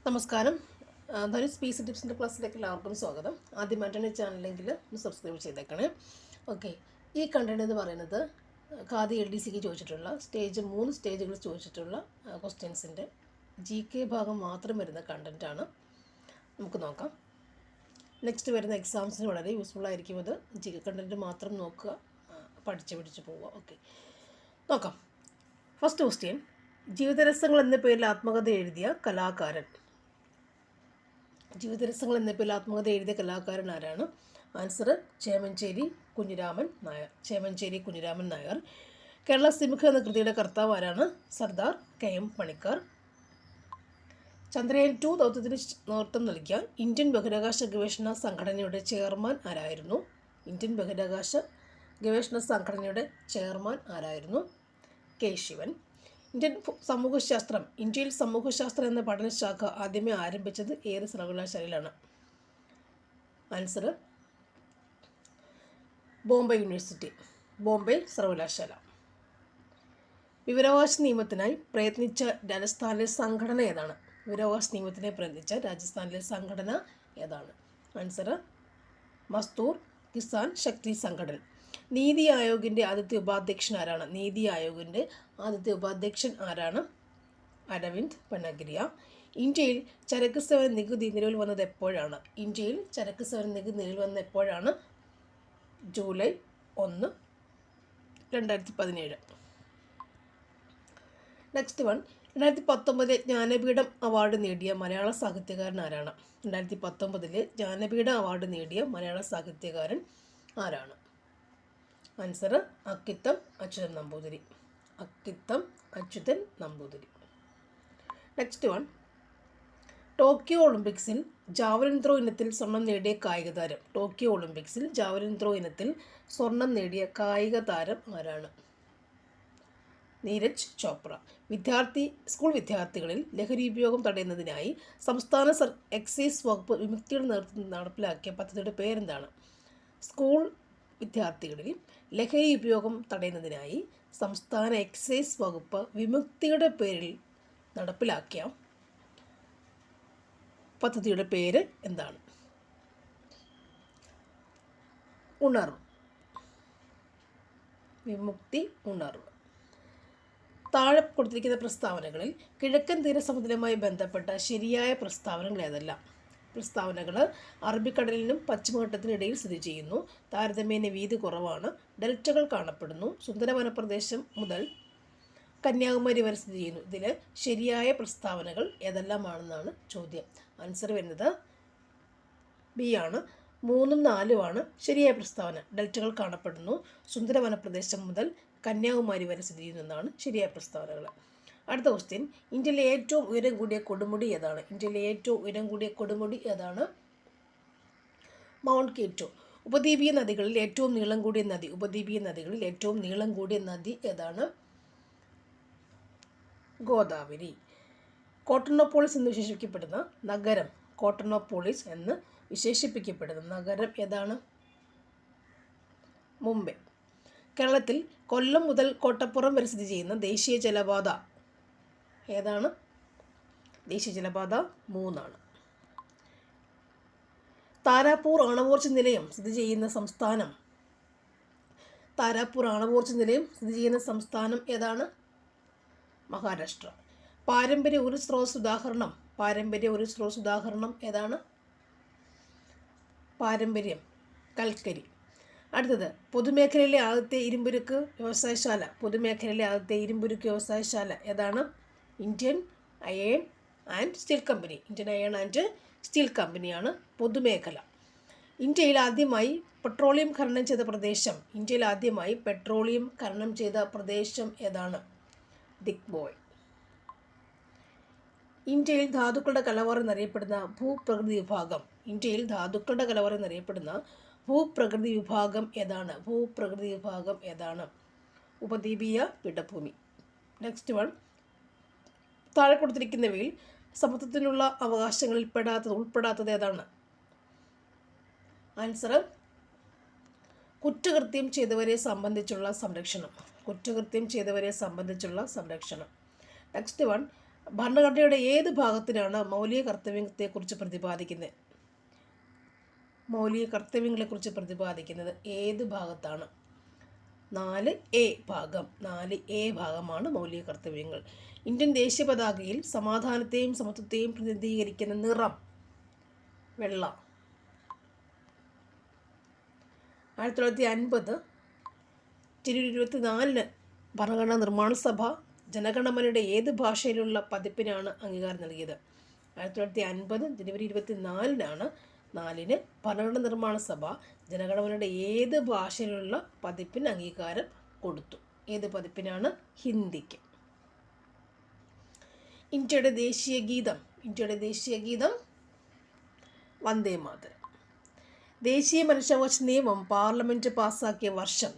നമസ്കാരം. ധനുസ് P C ടിപ്സിൻ്റെ ക്ലാസ്സിലേക്ക് എല്ലാവർക്കും സ്വാഗതം. ആദ്യമായിട്ടാണ് ഈ ചാനലെങ്കിൽ ഒന്ന് സബ്സ്ക്രൈബ് ചെയ്തേക്കണേ. ഓക്കെ, ഈ കണ്ടന്റ് എന്ന് പറയുന്നത് ഖാദി LDCക്ക് ചോദിച്ചിട്ടുള്ള മൂന്ന് സ്റ്റേജുകൾ ചോദിച്ചിട്ടുള്ള ക്വസ്റ്റ്യൻസിൻ്റെ GK ഭാഗം മാത്രം വരുന്ന കണ്ടൻറ്റാണ്. നമുക്ക് നോക്കാം. നെക്സ്റ്റ് വരുന്ന എക്സാംസിന് വളരെ യൂസ്ഫുൾ ആയിരിക്കും. അത് GK കണ്ടൻറ്റ് മാത്രം നോക്കുക, പഠിച്ച് പോവുക. ഓക്കെ, നോക്കാം. ഫസ്റ്റ് ക്വസ്റ്റ്യൻ: ജീവിതരസങ്ങൾ എന്ന പേരിൽ ആത്മകഥ എഴുതിയ കലാകാരൻ. ജീവിതരസങ്ങൾ എന്ന പേരിൽ ആത്മകഥ എഴുതിയ കലാകാരൻ ആരാണ്? ആൻസർ ചേമഞ്ചേരി കുഞ്ഞിരാമൻ നായർ. കേരള സിംഹം എന്ന കൃതിയുടെ കർത്താവ് ആരാണ്? സർദാർ KM പണിക്കർ. ചന്ദ്രയാൻ 2 ദൗത്യത്തിന് നേതൃത്വം നൽകിയ ഇന്ത്യൻ ബഹിരാകാശ ഗവേഷണ സംഘടനയുടെ ചെയർമാൻ ആരായിരുന്നു? K. ശിവൻ. ഇന്ത്യയിൽ സമൂഹശാസ്ത്രം എന്ന പഠനശാഖ ആദ്യമേ ആരംഭിച്ചത് ഏത് സർവകലാശാലയിലാണ്? ആൻസർ ബോംബെ സർവകലാശാല. വിവരാവകാശ നിയമത്തിനായി പ്രയത്നിച്ച രാജസ്ഥാനിലെ സംഘടന ഏതാണ്? ആൻസർ മസ്ദൂർ കിസാൻ ശക്തി സംഘടന. നീതി ആയോഗിൻ്റെ ആദ്യത്തെ ഉപാധ്യക്ഷൻ ആരാണ്? അരവിന്ദ് പനഗിരിയ. ഇന്ത്യയിൽ ചരക്ക് സേവന നികുതി നിലവിൽ വന്നത് എപ്പോഴാണ്? July 1, 2017. Next one: 2019 Jnanpith award നേടിയ മലയാള സാഹിത്യകാരൻ ആരാണ്? 2019 ജ്ഞാനപീഠ അവാർഡ് നേടിയ മലയാള സാഹിത്യകാരൻ ആരാണ്? Answer Akkitham Achuthan Namboothiri. Next one: Tokyo ഒളിമ്പിക്സിൽ ജാവലിൻ ത്രോ ഇനത്തിൽ സ്വർണം നേടിയ കായിക താരം ആരാണ്? നീരജ് ചോപ്ര. സ്കൂൾ വിദ്യാർത്ഥികളിൽ ലഹരി ഉപയോഗം തടയുന്നതിനായി സംസ്ഥാന എക്സൈസ് വകുപ്പ് വിമുക്തിയുടെ നേതൃത്വത്തിൽ നടപ്പിലാക്കിയ പദ്ധതിയുടെ പേരെന്താണ്? സ്കൂൾ വിദ്യാർത്ഥികളിൽ ലഹരി ഉപയോഗം തടയുന്നതിനായി സംസ്ഥാന എക്സൈസ് വകുപ്പ് വിമുക്തിയുടെ പേരിൽ നടപ്പിലാക്കിയ പദ്ധതിയുടെ പേര് എന്താണ്? വിമുക്തി ഉണർവ്. താഴെ കൊടുത്തിരിക്കുന്ന പ്രസ്താവനകളിൽ കിഴക്കൻ തീരസമുദ്രവുമായി ബന്ധപ്പെട്ട ശരിയായ പ്രസ്താവനകൾ ഏതെല്ലാം? പ്രസ്താവനകൾ: അറബിക്കടലിനും പശ്ചിമഘട്ടത്തിനും ഇടയിൽ സ്ഥിതി ചെയ്യുന്നു. താരതമ്യേന വീതി കുറവാണ്. ഡെൽറ്റകൾ കാണപ്പെടുന്നു. സുന്ദരവനപ്രദേശം മുതൽ കന്യാകുമാരി വരെ സ്ഥിതി ചെയ്യുന്നു. ഇതിൽ ശരിയായ പ്രസ്താവനകൾ ഏതെല്ലാമാണെന്നാണ് ചോദ്യം. ആൻസർ വരുന്നത് B ആണ്. 3ഉം 4ഉമാണ് ശരിയായ പ്രസ്താവന. ഡെൽറ്റകൾ കാണപ്പെടുന്നു, സുന്ദരവനപ്രദേശം മുതൽ കന്യാകുമാരി വരെ സ്ഥിതി ചെയ്യുന്നു എന്നാണ് ശരിയായ പ്രസ്താവനകൾ. അടുത്ത ക്വസ്റ്റ്യൻ: ഇന്ത്യയിലെ ഏറ്റവും ഉയരം കൂടിയ കൊടുമുടി ഏതാണ്? Mount keto. ഉപദ്വീപീയ നദികളിൽ ഏറ്റവും നീളം കൂടിയ നദി ഏതാണ്? ഗോദാവരി. കോട്ടോണോപോളിസ് എന്ന് വിശേഷിപ്പിക്കപ്പെടുന്ന നഗരം ഏതാണ്? മുംബൈ. കേരളത്തിൽ കൊല്ലം മുതൽ കോട്ടപ്പുറം വരെ സ്ഥിതി ചെയ്യുന്ന ദേശീയ ജലപാത ഏതാണ്? ദേശീയ ജലപാത 3 ആണ്. താരാപൂർ ആണവോർജ്ജ നിലയം സ്ഥിതി ചെയ്യുന്ന സംസ്ഥാനം ഏതാണ്? മഹാരാഷ്ട്ര. പാരമ്പര്യ ഒരു സ്രോതസ് ഉദാഹരണം ഏതാണ്? കൽക്കരി. അടുത്തത്: പൊതുമേഖലയിലെ ആദ്യത്തെ ഇരുമ്പുരുക്ക് വ്യവസായശാല ഏതാണ്? ഇന്ത്യൻ അയൺ ആൻഡ് സ്റ്റീൽ കമ്പനിയാണ് പൊതുമേഖല. ഇന്ത്യയിൽ ആദ്യമായി പെട്രോളിയം ഖനനം ചെയ്ത പ്രദേശം ഏതാണ്? ദിഗ്ബോയ്. ഇന്ത്യയിൽ ധാതുക്കളുടെ കലവറ എന്നറിയപ്പെടുന്ന ഭൂപ്രകൃതി വിഭാഗം ഏതാണ്? ഉപദ്വീപീയ പീഠഭൂമി. നെക്സ്റ്റ് വൺ: താഴെ കൊടുത്തിരിക്കുന്നവയിൽ സമത്വത്തിനുള്ള അവകാശങ്ങളിൽ ഉൾപ്പെടാത്തത് ഏതാണ്? ആൻസർ കുറ്റകൃത്യം ചെയ്തവരെ സംബന്ധിച്ചുള്ള സംരക്ഷണം. നെക്സ്റ്റ് വൺ: ഭരണഘടനയുടെ ഏത് ഭാഗത്തിനാണ് മൗലിക കർത്തവ്യത്തെക്കുറിച്ച് പ്രതിപാദിക്കുന്നത്? മൗലിക കർത്തവ്യങ്ങളെക്കുറിച്ച് പ്രതിപാദിക്കുന്നത് ഏത് ഭാഗത്താണ്? 4A ഭാഗം. 4A ഭാഗമാണ് മൗലിക കർത്തവ്യങ്ങൾ. ഇന്ത്യൻ ദേശീയ പതാകയിൽ സമാധാനത്തെയും സമത്വത്തെയും പ്രതിനിധീകരിക്കുന്ന നിറം വെള്ള. 1950 ജനുവരി 24 ഭരണഘടനാ നിർമ്മാണ സഭ ജനഗണമനയുടെ ഏത് ഭാഷയിലുള്ള പതിപ്പിനാണ് അംഗീകാരം നൽകിയത്? 1950 ജനുവരി 24 ഭരണഘടനാ നിർമ്മാണ സഭ ജനഗണമനയുടെ ഏത് ഭാഷയിലുള്ള പതിപ്പിന് അംഗീകാരം കൊടുത്തു? ഏത് പതിപ്പിനാണ്? ഹിന്ദിക്ക്. ഇന്ത്യയുടെ ദേശീയ ഗീതം വന്ദേ മാതരം. ദേശീയ മനുഷ്യാവകാശ നിയമം പാർലമെൻറ്റ് പാസ്സാക്കിയ വർഷം?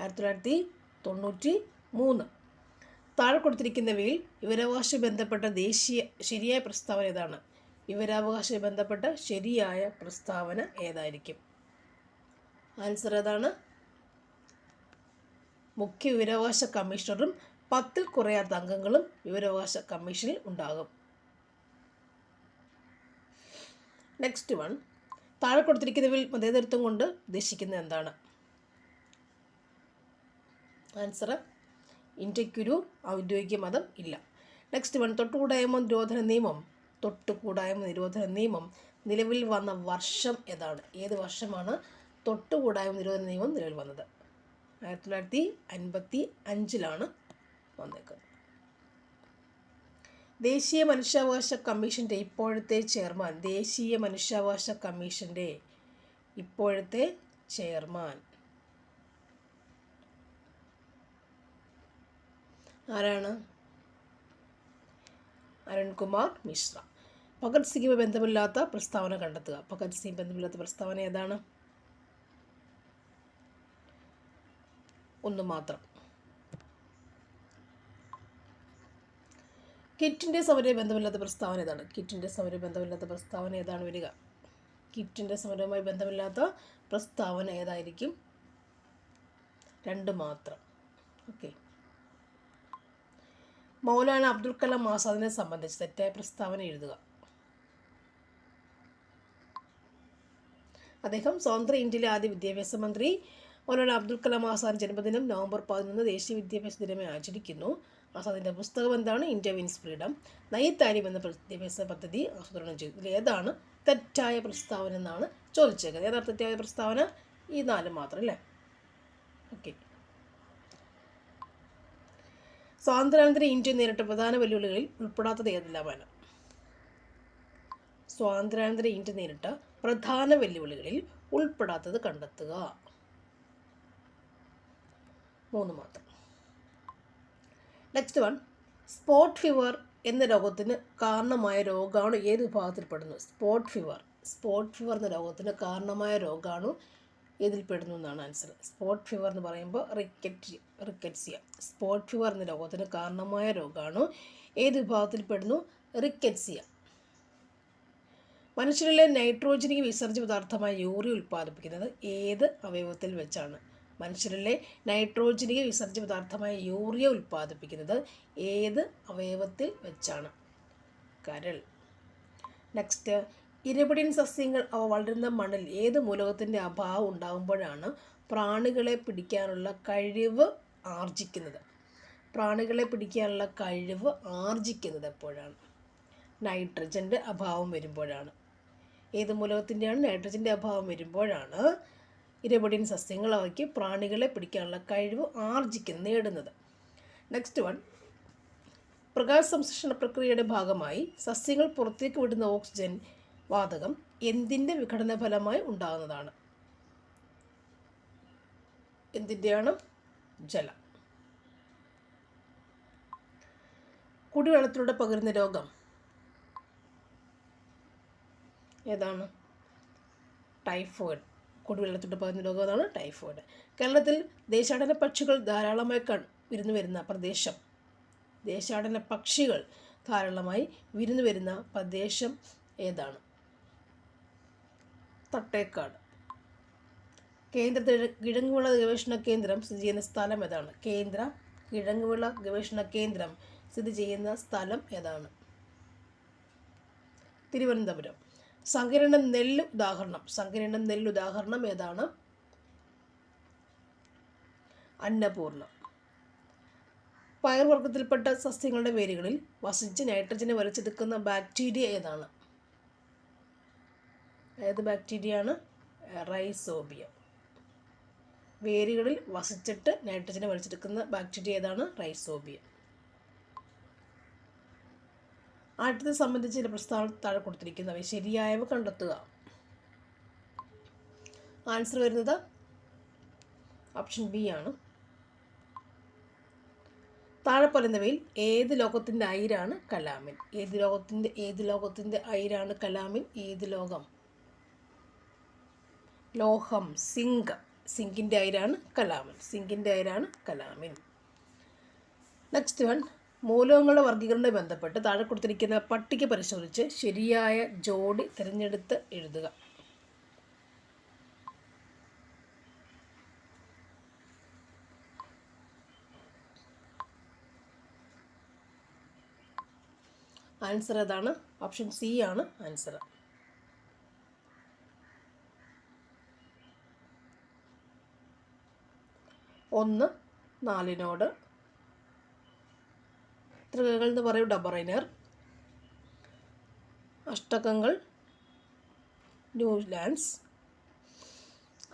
1993. താഴെ കൊടുത്തിരിക്കുന്നവയിൽ വിവരാവകാശ ബന്ധപ്പെട്ട ശരിയായ പ്രസ്താവന ഏതാണ്? വിവരാവകാശ ബന്ധപ്പെട്ട ശരിയായ പ്രസ്താവന ഏതായിരിക്കും? ആൻസർ ഏതാണ്? മുഖ്യ വിവരാവകാശ കമ്മീഷണറും 10-ൽ കുറയാത്ത അംഗങ്ങളും വിവരാവകാശ കമ്മീഷനിൽ ഉണ്ടാകും. നെക്സ്റ്റ് വൺ, താഴെ കൊടുത്തിരിക്കുന്നവയിൽ മതേതരത്വം കൊണ്ട് ഉദ്ദേശിക്കുന്നത് എന്താണ്? ആൻസർ ഇന്ത്യക്കൊരു ഔദ്യോഗിക മതം ഇല്ല. നെക്സ്റ്റ് വൺ, തൊട്ടുകൂടായ്മ നിരോധന നിയമം നിലവിൽ വന്ന വർഷം ഏതാണ്? ഏത് വർഷമാണ് തൊട്ടുകൂടായ്മ നിരോധന നിയമം നിലവിൽ വന്നത്? 1955 വന്നേക്കുന്നത്. ദേശീയ മനുഷ്യാവകാശ കമ്മീഷൻ്റെ ഇപ്പോഴത്തെ ചെയർമാൻ ആരാണ്? അരുൺകുമാർ മിശ്ര. ഭഗത് സിംഗുമായി ബന്ധമില്ലാത്ത പ്രസ്താവന കണ്ടെത്തുക. ഭഗത് സിംഗ് ബന്ധമില്ലാത്ത പ്രസ്താവന ഏതാണ്? ഒന്ന് മാത്രം. കിറ്റിൻ്റെ സമരവുമായി ബന്ധമില്ലാത്ത പ്രസ്താവന ഏതാണ്? കിറ്റിൻ്റെ സമരവുമായി ബന്ധമില്ലാത്ത പ്രസ്താവന ഏതാണ് വരിക? കിറ്റിൻ്റെ സമരവുമായി ബന്ധമില്ലാത്ത പ്രസ്താവന ഏതായിരിക്കും? 2 മാത്രം. ഓക്കെ. മൗലാന അബ്ദുൽ കലാം ആസാദിനെ സംബന്ധിച്ച് തെറ്റായ പ്രസ്താവന എഴുതുക. അദ്ദേഹം സ്വതന്ത്ര ഇന്ത്യയിലെ ആദ്യ വിദ്യാഭ്യാസ മന്ത്രി. മൗലാന അബ്ദുൽ കലാം ആസാദ് ജന്മദിനം നവംബർ 11 ദേശീയ വിദ്യാഭ്യാസ ദിനമായി ആചരിക്കുന്നു. ആസാദിൻ്റെ പുസ്തകം എന്താണ്? India wins freedom. Nai Talim എന്ന വിദ്യാഭ്യാസ പദ്ധതി ആസൂത്രണം ചെയ്തു. ഇതിൽ ഏതാണ് തെറ്റായ പ്രസ്താവന എന്നാണ് ചോദിച്ചേക്കുന്നത്. ഏതാണ് തെറ്റായ പ്രസ്താവന? ഈ 4 മാത്രം അല്ലേ? ഓക്കെ. സ്വാതന്ത്ര്യാനന്തര ഇന്ത്യ നേരിട്ട പ്രധാന വെല്ലുവിളികളിൽ ഉൾപ്പെടാത്തത് ഏതെല്ലാമാണ്? സ്വാതന്ത്ര്യാനന്തര ഇന്ത്യ നേരിട്ട പ്രധാന വെല്ലുവിളികളിൽ ഉൾപ്പെടാത്തത് കണ്ടെത്തുക. 3 മാത്രം. നെക്സ്റ്റ് വൺ, സ്പോട്ട് ഫീവർ എന്ന രോഗത്തിന് കാരണമായ രോഗാണു ഏത് വിഭാഗത്തിൽപ്പെടുന്നു? സ്പോട്ട് ഫീവർ എന്ന രോഗത്തിന് കാരണമായ രോഗാണു ഏതിൽപ്പെടുന്നു എന്നാണ് ആൻസർ. സ്പോട്ട് ഫീവർ എന്ന് പറയുമ്പോൾ റിക്കറ്റ്സിയ. സ്പോട്ട് ഫീവർ എന്ന രോഗത്തിന് കാരണമായ രോഗാണു ഏത് വിഭാഗത്തിൽപ്പെടുന്നു? റിക്കറ്റ്സിയ. മനുഷ്യരിലെ നൈട്രോജനിക വിസർജ്യ പദാർത്ഥമായ യൂറിയ ഉൽപ്പാദിപ്പിക്കുന്നത് ഏത് അവയവത്തിൽ വെച്ചാണ്? മനുഷ്യരിലെ നൈട്രോജനിക വിസർജ്യ പദാർത്ഥമായ യൂറിയ ഉൽപ്പാദിപ്പിക്കുന്നത് ഏത് അവയവത്തിൽ വെച്ചാണ്? കരൾ. നെക്സ്റ്റ്, ഇരപിടിയൻ സസ്യങ്ങൾ അവ വളരുന്ന മണ്ണിൽ ഏത് മൂലകത്തിൻ്റെ അഭാവം ഉണ്ടാകുമ്പോഴാണ് പ്രാണികളെ പിടിക്കാനുള്ള കഴിവ് ആർജിക്കുന്നത് എപ്പോഴാണ്? നൈട്രജൻ്റെ അഭാവം വരുമ്പോഴാണ്. ഏത് മൂലകത്തിൻ്റെയാണ്? നൈട്രജൻ്റെ അഭാവം വരുമ്പോഴാണ് ഇരപിടിയൻ സസ്യങ്ങൾ അവയ്ക്ക് പ്രാണികളെ പിടിക്കാനുള്ള കഴിവ് നേടുന്നത്. നെക്സ്റ്റ് വൺ, പ്രകാശ സംശ്ലേഷണ പ്രക്രിയയുടെ ഭാഗമായി സസ്യങ്ങൾ പുറത്തേക്ക് വിടുന്ന ഓക്സിജൻ വാതകം എന്തിൻ്റെ വിഘടന ഫലമായി ഉണ്ടാകുന്നതാണ്? എന്തിൻ്റെയാണ്? ജലം. കുടിവെള്ളത്തിലൂടെ പകരുന്ന രോഗം ഏതാണ്? ടൈഫോയിഡ്. കുടിവെള്ളത്തിലൂടെ പകരുന്ന രോഗം ഏതാണ്? ടൈഫോയിഡ്. കേരളത്തിൽ ദേശാടന പക്ഷികൾ ധാരാളമായി വിരുന്നു വരുന്ന പ്രദേശം ഏതാണ്? തട്ടേക്കാട്. കേന്ദ്ര കിഴങ്ങുവിള ഗവേഷണ കേന്ദ്രം സ്ഥിതി ചെയ്യുന്ന സ്ഥലം ഏതാണ്? കേന്ദ്ര കിഴങ്ങുവിള ഗവേഷണ കേന്ദ്രം സ്ഥിതി ചെയ്യുന്ന സ്ഥലം ഏതാണ്? തിരുവനന്തപുരം. സങ്കീർണ്ണ നെല്ല് ഉദാഹരണം ഏതാണ്? അന്നപൂർണ്ണ. പയർവർഗ്ഗത്തിൽപ്പെട്ട സസ്യങ്ങളുടെ വേരുകളിൽ വസിച്ച് നൈട്രജനെ വലിച്ചെടുക്കുന്ന ബാക്ടീരിയ ഏതാണ്? ഏത് ബാക്ടീരിയയാണ്? റൈസോബിയം. വേരുകളിൽ വസിച്ചിട്ട് നൈട്രജനെ വലിച്ചെടുക്കുന്ന ബാക്ടീരിയ ഏതാണ്? റൈസോബിയം. ആറ്റത്തെ സംബന്ധിച്ച് ചില പ്രസ്താവന താഴെ കൊടുത്തിരിക്കുന്നവ ശരിയായവ കണ്ടെത്തുക. ആൻസർ വരുന്നത് ഓപ്ഷൻ ബി ആണ്. താഴെ പറയുന്നവയിൽ ഏത് ലോകത്തിൻ്റെ അയിരാണ് കലാമിൻ? ഏത് ലോകത്തിൻ്റെ അയിരാണ് കലാമിൻ? ഏത് ലോകം? ലോഹം, സിങ്ക്. സിങ്കിൻ്റെ അയിരാണ് കലാമിൻ. നെക്സ്റ്റ് വൺ, മൂലകങ്ങളുടെ വർഗ്ഗീകരണവുമായി ബന്ധപ്പെട്ട് താഴെ കൊടുത്തിരിക്കുന്ന പട്ടിക പരിശോധിച്ച് ശരിയായ ജോഡി തിരഞ്ഞെടുത്ത് എഴുതുക. ആൻസർ ഏതാണ്? ഓപ്ഷൻ സി ആണ് ആൻസർ. ഒന്ന് 4 ത്രികകൾ എന്ന് പറയും ഡബറൈനർ. അഷ്ടകങ്ങൾ ന്യൂലാൻഡ്സ്.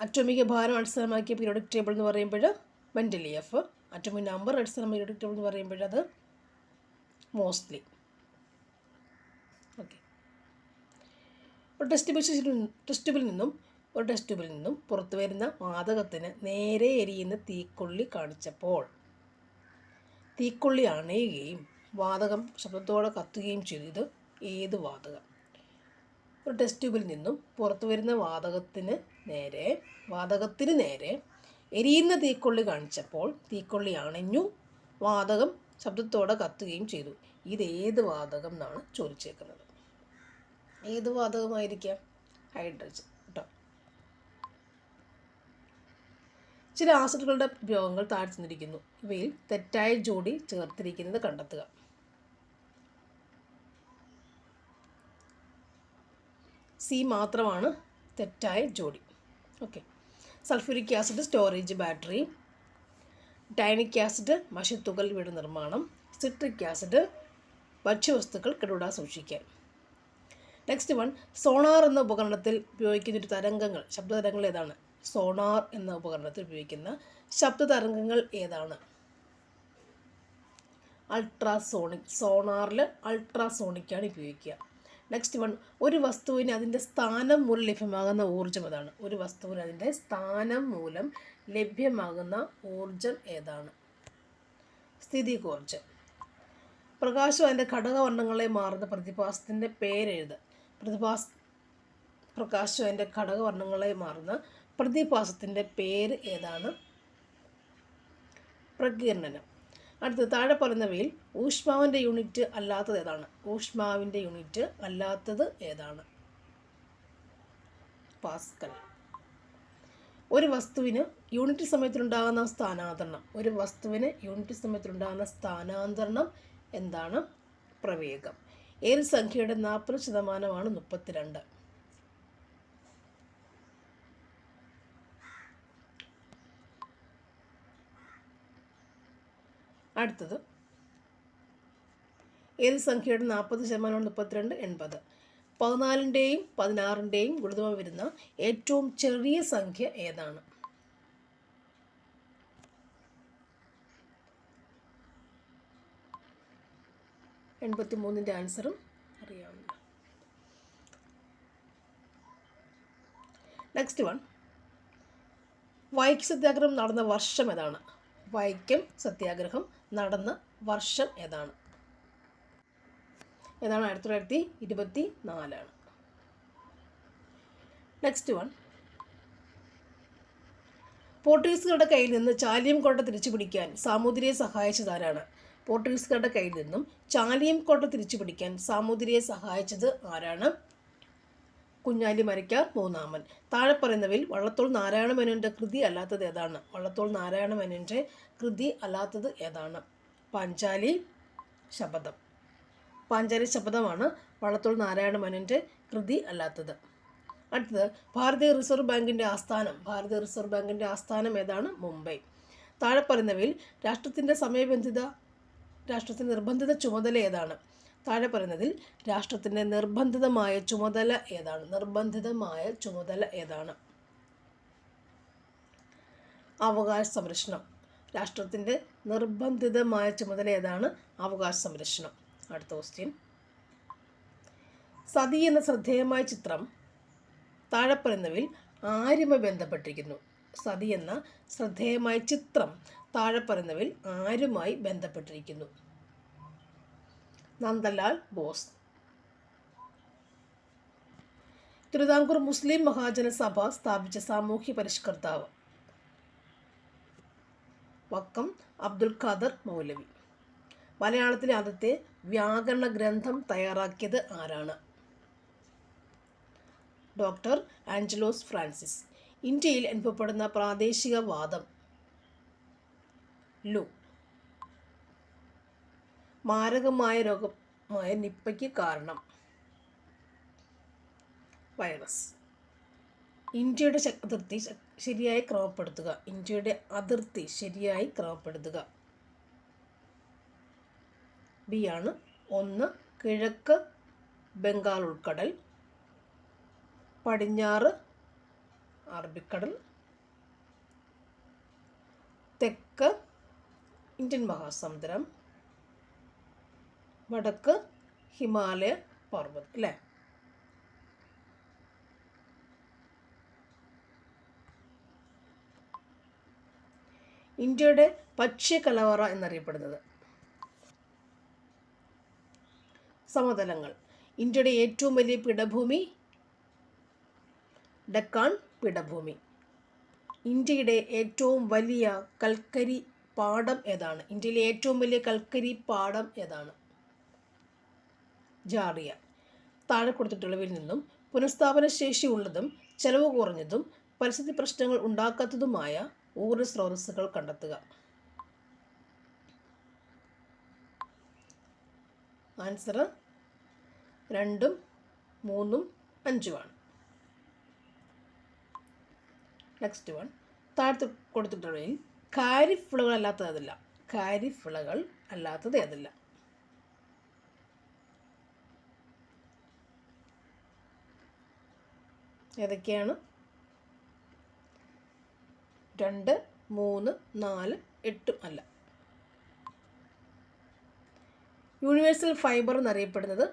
അറ്റോമിക ഭാരം അടിസ്ഥാനമാക്കിയ പീരിയോഡിക് ടേബിൾ എന്ന് പറയുമ്പോൾ മെൻഡലിയഫ്. അറ്റോമിക് നമ്പർ അടിസ്ഥാനമാക്കിയ പീരിയോഡിക് ടേബിൾ എന്ന് പറയുമ്പോൾ അത് മോസ്ലി. ഓക്കെ. ഒരു ടെസ്റ്റ് ട്യൂബിൽ നിന്നും പുറത്തു വരുന്ന വാതകത്തിന് നേരെ എരിയുന്ന തീക്കൊള്ളി കാണിച്ചപ്പോൾ തീക്കൊള്ളി അണയുകയും വാതകം ശബ്ദത്തോടെ കത്തുകയും ചെയ്തു. ഇത് ഏത് വാതകം? ഒരു ടെസ്റ്റ് ട്യൂബിൽ നിന്നും പുറത്തു വരുന്ന വാതകത്തിന് നേരെ എരിയുന്ന തീക്കൊള്ളി കാണിച്ചപ്പോൾ തീക്കൊള്ളി അണഞ്ഞു, വാതകം ശബ്ദത്തോടെ കത്തുകയും ചെയ്തു. ഇത് ഏത് വാതകം എന്നാണ് ചോദിച്ചേക്കുന്നത്. ഏത് വാതകമായിരിക്കാം? ഹൈഡ്രജൻ കേട്ടോ. ചില ആസിഡുകളുടെ ഉപയോഗങ്ങൾ താഴെ തന്നിരിക്കുന്നു. ഇവയിൽ തെറ്റായ ജോഡി ചേർത്തിരിക്കുന്നത് കണ്ടെത്തുക. സി മാത്രമാണ് തെറ്റായ ജോഡി. Okay. Sulphuric acid storage battery. Tannic acid മഷിത്തുകൾ വീട് നിർമ്മാണം. സിട്രിക് ആസിഡ് ഭക്ഷ്യവസ്തുക്കൾ കേടുകൂടാതെ സൂക്ഷിക്കാൻ. നെക്സ്റ്റ് വൺ, സോണാർ എന്ന ഉപകരണത്തിൽ ഉപയോഗിക്കുന്ന തരംഗങ്ങൾ, ശബ്ദതരംഗങ്ങൾ ഏതാണ്? സോണാർ എന്ന ഉപകരണത്തിൽ ഉപയോഗിക്കുന്ന ശബ്ദതരംഗങ്ങൾ ഏതാണ്? അൾട്രാസോണിക്. സോണാറിൽ അൾട്രാസോണിക്കാണ് ഉപയോഗിക്കുക. നെക്സ്റ്റ് വൺ, ഒരു വസ്തുവിന് അതിൻ്റെ സ്ഥാനം മൂലം ലഭ്യമാകുന്ന ഊർജ്ജം ഏതാണ്? ഒരു വസ്തുവിന് അതിൻ്റെ സ്ഥാനം മൂലം ലഭ്യമാകുന്ന ഊർജ്ജം ഏതാണ്? സ്ഥിതികോർജ്ജം. പ്രകാശം അതിൻ്റെ ഘടകവർണ്ണങ്ങളെ മാറുന്ന പ്രതിഭാസത്തിൻ്റെ പേരെഴുത്. പ്രകാശം അതിൻ്റെ ഘടകവർണ്ണങ്ങളെ മാറുന്ന പ്രതിഭാസത്തിൻ്റെ പേര് ഏതാണ്? പ്രകീർണനം. അടുത്ത താഴെ പറയുന്നവയിൽ ഊഷ്മാവിൻ്റെ യൂണിറ്റ് അല്ലാത്തത് ഏതാണ്? പാസ്കൽ. ഒരു വസ്തുവിന് യൂണിറ്റ് സമയത്തിലുണ്ടാകുന്ന സ്ഥാനാന്തരണം എന്താണ്? പ്രവേഗം. ഏത് സംഖ്യയുടെ 40% 32? അടുത്തത്, ഏത് സംഖ്യയുടെ 40% 32? 80. 14ൻ്റെയും 16ൻ്റെയും ഗുണിതമായി വരുന്ന ഏറ്റവും ചെറിയ സംഖ്യ ഏതാണ്? 83ൻ്റെ ആൻസറും അറിയാവുന്ന. നെക്സ്റ്റ് വൺ, വൈക്കം സത്യാഗ്രഹം നടന്ന വർഷം ഏതാണ്? വൈക്കം സത്യാഗ്രഹം നടന്ന വർഷം ഏതാണ്? 1924. നെക്സ്റ്റ് വൺ, പോർട്ടുഗീസുകാരുടെ കയ്യിൽ നിന്ന് ചാലിയം കോട്ട തിരിച്ചു പിടിക്കാൻ സാമൂതിരിയെ സഹായിച്ചത് ആരാണ്? കുഞ്ഞാലി മരയ്ക്കാർ മൂന്നാമൻ. താഴെ പറയുന്നവയിൽ വള്ളത്തോൾ നാരായണ മേനോൻ്റെ കൃതി അല്ലാത്തത് ഏതാണ്? വള്ളത്തോൾ നാരായണ മേനോൻ്റെ കൃതി അല്ലാത്തത് ഏതാണ്? പാഞ്ചാലി ശപഥം. പാഞ്ചാലി ശപഥമാണ് വള്ളത്തോൾ നാരായണ മേനോൻ്റെ കൃതി അല്ലാത്തത്. അടുത്തത് ഭാരതീയ റിസർവ് ബാങ്കിൻ്റെ ആസ്ഥാനം. ഭാരതീയ റിസർവ് ബാങ്കിൻ്റെ ആസ്ഥാനം ഏതാണ്? മുംബൈ. താഴെ പറയുന്നവയിൽ രാഷ്ട്രത്തിൻ്റെ നിർബന്ധിത ചുമതല ഏതാണ്? താഴെ പറയുന്നതിൽ രാഷ്ട്രത്തിൻ്റെ നിർബന്ധിതമായ ചുമതല ഏതാണ്? നിർബന്ധിതമായ ചുമതല ഏതാണ്? അവകാശ സംരക്ഷണം. രാഷ്ട്രത്തിൻ്റെ നിർബന്ധിതമായ ചുമതല ഏതാണ്? അവകാശ സംരക്ഷണം. അടുത്ത ക്വസ്റ്റ്യൻ. സതി എന്ന ശ്രദ്ധേയമായ ചിത്രം താഴെ പറയുന്നവയിൽ ആരുമായി ബന്ധപ്പെട്ടിരിക്കുന്നു? സതി എന്ന ശ്രദ്ധേയമായ ചിത്രം താഴെ പറയുന്നവയിൽ ആരുമായി ബന്ധപ്പെട്ടിരിക്കുന്നു? നന്ദലാൽ ബോസ്. തിരുവിതാംകൂർ മുസ്ലിം മഹാജന സഭ സ്ഥാപിച്ച സാമൂഹ്യ പരിഷ്കർത്താവ്? വക്കം അബ്ദുൽ ഖാദർ മൗലവി. മലയാളത്തിലെ ആദ്യത്തെ വ്യാകരണ ഗ്രന്ഥം തയ്യാറാക്കിയത് ആരാണ്? Doctor Angelos Francis. ഇന്ത്യയിൽ അനുഭവപ്പെടുന്ന പ്രാദേശിക വാദം? ലൂ. മാരകമായ രോഗമായ നിപ്പയ്ക്ക് കാരണം? വൈറസ്. ഇന്ത്യയുടെ അതിർത്തി ശരിയായി ക്രമപ്പെടുത്തുക. ഇന്ത്യയുടെ അതിർത്തി ശരിയായി ക്രമപ്പെടുത്തുക. ബി ആണ്. 1 കിഴക്ക് ബംഗാൾ ഉൾക്കടൽ, പടിഞ്ഞാറ് അറബിക്കടൽ, തെക്ക് ഇന്ത്യൻ മഹാസമുദ്രം, വടക്ക് ഹിമാലയ പർവ്വതം. അല്ലേ? ഇന്ത്യയുടെ ഭക്ഷ്യകലവറ എന്നറിയപ്പെടുന്നത്? സമതലങ്ങൾ. ഇന്ത്യയുടെ ഏറ്റവും വലിയ പീഠഭൂമി? ഡെക്കാൻ പീഠഭൂമി. ഇന്ത്യയുടെ ഏറ്റവും വലിയ കൽക്കരി പാടം ഏതാണ്? ഇന്ത്യയിലെ ഏറ്റവും വലിയ കൽക്കരി പാടം ഏതാണ്? ജാറിയ. താഴെ കൊടുത്തിട്ടുള്ളവയിൽ നിന്നും പുനഃസ്ഥാപന ശേഷിയുള്ളതും ചെലവ് കുറഞ്ഞതും പരിസ്ഥിതി പ്രശ്നങ്ങൾ ഉണ്ടാക്കാത്തതുമായ ഊർജ്ജ സ്രോതസ്സുകൾ കണ്ടെത്തുക. ആൻസർ 2, 3, 5 ആണ്. Next one. താഴത്ത് കൊടുത്തിട്ടുള്ളവയിൽ ഖാരിഫ് വിളകൾ അല്ലാത്തത് ഏതല്ല? ഖാരിഫ് വിളകൾ അല്ലാത്തത് ഏതല്ല? ഏതൊക്കെയാണ്? 2, 3, 4, 8 അല്ല. യൂണിവേഴ്സൽ ഫൈബർ എന്നറിയപ്പെടുന്നത്?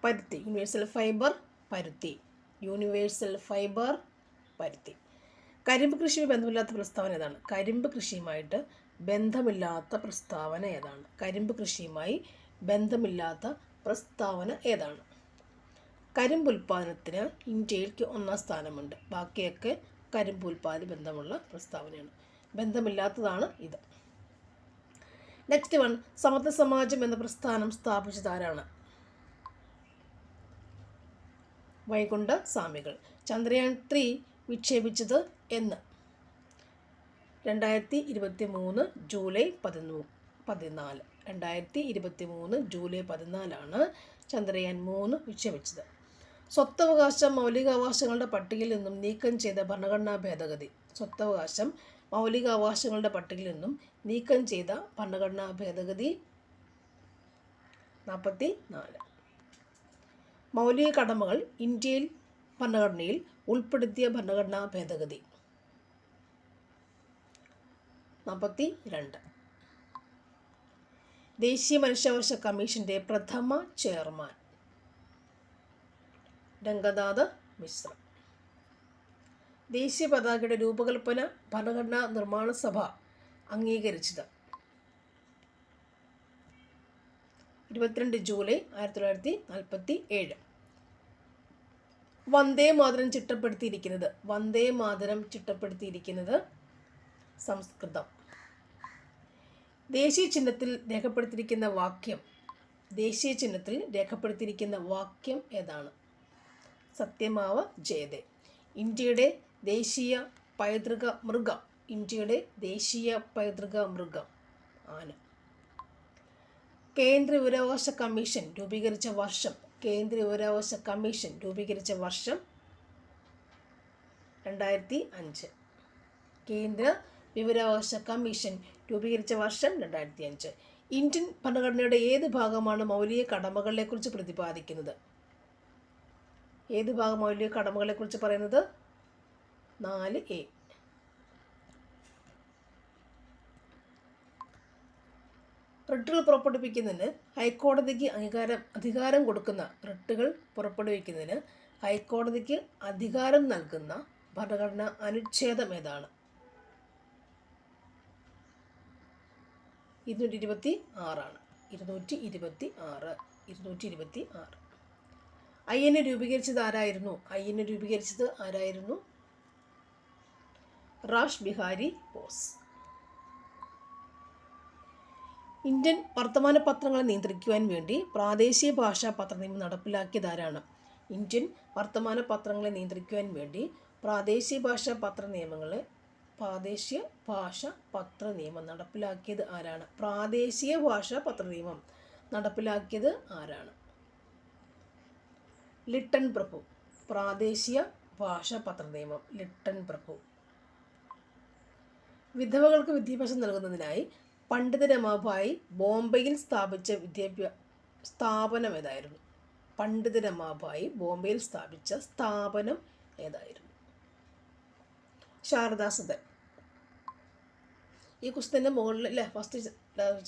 പരുത്തി. യൂണിവേഴ്സൽ ഫൈബർ പരുത്തി. യൂണിവേഴ്സൽ ഫൈബർ പരുത്തി. കരിമ്പ് കൃഷിയുമായി ബന്ധമില്ലാത്ത പ്രസ്താവന ഏതാണ്? കരിമ്പ് കൃഷിയുമായിട്ട് ബന്ധമില്ലാത്ത പ്രസ്താവന ഏതാണ്? കരിമ്പ് കൃഷിയുമായി ബന്ധമില്ലാത്ത പ്രസ്താവന ഏതാണ്? കരിമ്പ് ഉൽപ്പാദനത്തിന് ഇന്ത്യയിലേക്ക് 1ാം സ്ഥാനമുണ്ട്. ബാക്കിയൊക്കെ കരിമ്പ് ഉൽപ്പാദന ബന്ധമുള്ള പ്രസ്താവനയാണ്. ബന്ധമില്ലാത്തതാണ് ഇത്. Next one. സമത്വ സമാജം എന്ന പ്രസ്ഥാനം സ്ഥാപിച്ചത് ആരാണ്? വൈകുണ്ഠ സ്വാമികൾ. ചന്ദ്രയാൻ 3 വിക്ഷേപിച്ചത് എന്ന്? 2023 ജൂലൈ 14. 2023 ജൂലൈ 14 ചന്ദ്രയാൻ 3 വിക്ഷേപിച്ചത്. സ്വത്തവകാശം മൗലികാവകാശങ്ങളുടെ പട്ടികയിൽ നിന്നും നീക്കം ചെയ്ത ഭരണഘടനാ ഭേദഗതി? സ്വത്തവകാശം മൗലികാവകാശങ്ങളുടെ പട്ടികയിൽ നിന്നും നീക്കം ചെയ്ത ഭരണഘടനാ ഭേദഗതി 44. മൗലിക കടമകൾ ഇന്ത്യയിൽ ഭരണഘടനയിൽ ഉൾപ്പെടുത്തിയ ഭരണഘടനാ ഭേദഗതി? 42. ദേശീയ മനുഷ്യാവകാശ കമ്മീഷൻ്റെ പ്രഥമ ചെയർമാൻ? രംഗനാഥ മിശ്ര. ദേശീയ പതാകയുടെ രൂപകൽപ്പന ഭരണഘടനാ നിർമ്മാണ സഭ അംഗീകരിച്ചത്? 22 ജൂലൈ 1947. വന്ദേ മാതരം ചിട്ടപ്പെടുത്തിയിരിക്കുന്നത്? വന്ദേ മാതരം ചിട്ടപ്പെടുത്തിയിരിക്കുന്നത് സംസ്കൃതം. ദേശീയ ചിഹ്നത്തിൽ രേഖപ്പെടുത്തിയിരിക്കുന്ന വാക്യം? ദേശീയ ചിഹ്നത്തിൽ രേഖപ്പെടുത്തിയിരിക്കുന്ന വാക്യം ഏതാണ്? സത്യമാവ ജയതേ. ഇന്ത്യയുടെ ദേശീയ പൈതൃക മൃഗം. ഇന്ത്യയുടെ ദേശീയ പൈതൃക മൃഗം ആന. കേന്ദ്ര വിവരാവകാശ കമ്മീഷൻ രൂപീകരിച്ച വർഷം. കേന്ദ്ര വിവരാവകാശ കമ്മീഷൻ രൂപീകരിച്ച വർഷം 2005. കേന്ദ്ര വിവരാവകാശ കമ്മീഷൻ രൂപീകരിച്ച വർഷം 2005. ഇന്ത്യൻ ഭരണഘടനയുടെ ഏത് ഭാഗമാണ് മൗലിക കടമകളെക്കുറിച്ച് പ്രതിപാദിക്കുന്നത്? ഏത് ഭാഗം മൗലിക കടമകളെക്കുറിച്ച് പറയുന്നത്? 4A. റിട്ടുകൾ പുറപ്പെടുവിക്കുന്നതിന് ഹൈക്കോടതിക്ക് അധികാരം കൊടുക്കുന്ന റിട്ടുകൾ പുറപ്പെടുവിക്കുന്നതിന് ഹൈക്കോടതിക്ക് അധികാരം നൽകുന്ന ഭരണഘടനാ അനുച്ഛേദം ഏതാണ്? 226 226. INA രൂപീകരിച്ചത് ആരായിരുന്നു? Rash Bihari boss. ഇന്ത്യൻ വർത്തമാന പത്രങ്ങളെ നിയന്ത്രിക്കുവാൻ വേണ്ടി പ്രാദേശിക ഭാഷാ പത്രനിയമം നടപ്പിലാക്കിയതാരാണ്? ഇന്ത്യൻ വർത്തമാന പത്രങ്ങളെ നിയന്ത്രിക്കുവാൻ വേണ്ടി പ്രാദേശിക ഭാഷാ പത്ര നിയമം നടപ്പിലാക്കിയത് ആരാണ്? പ്രാദേശിക ഭാഷാ പത്ര നിയമം നടപ്പിലാക്കിയത് ആരാണ്? ലിട്ടൺ പ്രഭു. പ്രാദേശിക ഭാഷാ പത്ര നിയമം ലിട്ടൺ പ്രഭു. വിധവകൾക്ക് വിദ്യാഭ്യാസം നൽകുന്നതിനായി പണ്ഡിത രമാഭായി ബോംബെയിൽ സ്ഥാപിച്ച സ്ഥാപനം ഏതായിരുന്നു? പണ്ഡിത രമാഭായി ബോംബെയിൽ സ്ഥാപിച്ച സ്ഥാപനം ഏതായിരുന്നു? ശാരദാ സദൻ. ഈ ക്വസ്റ്റ്യൻ്റെ മുകളിൽ അല്ലേ ഫസ്റ്റ്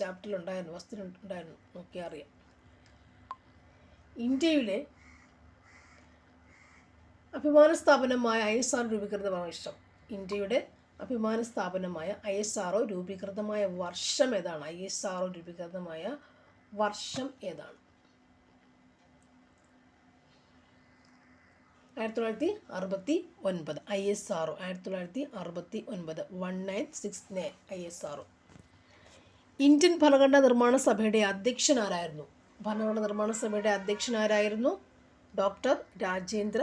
ചാപ്റ്ററിലുണ്ടായിരുന്നു, നോക്കിയാൽ അറിയാം. ഇന്ത്യയിലെ അഭിമാന സ്ഥാപനമായ ISRO രൂപീകൃതമായ വർഷം. ഇന്ത്യയുടെ അഭിമാന സ്ഥാപനമായ ISRO രൂപീകൃതമായ വർഷം ഏതാണ്? ISRO രൂപീകൃതമായ വർഷം ഏതാണ്? 1969. ISRO 1969. 1969 ISRO. ഇന്ത്യൻ ഭരണഘടനാ നിർമ്മാണ സഭയുടെ അധ്യക്ഷനാരായിരുന്നു? ഡോക്ടർ രാജേന്ദ്ര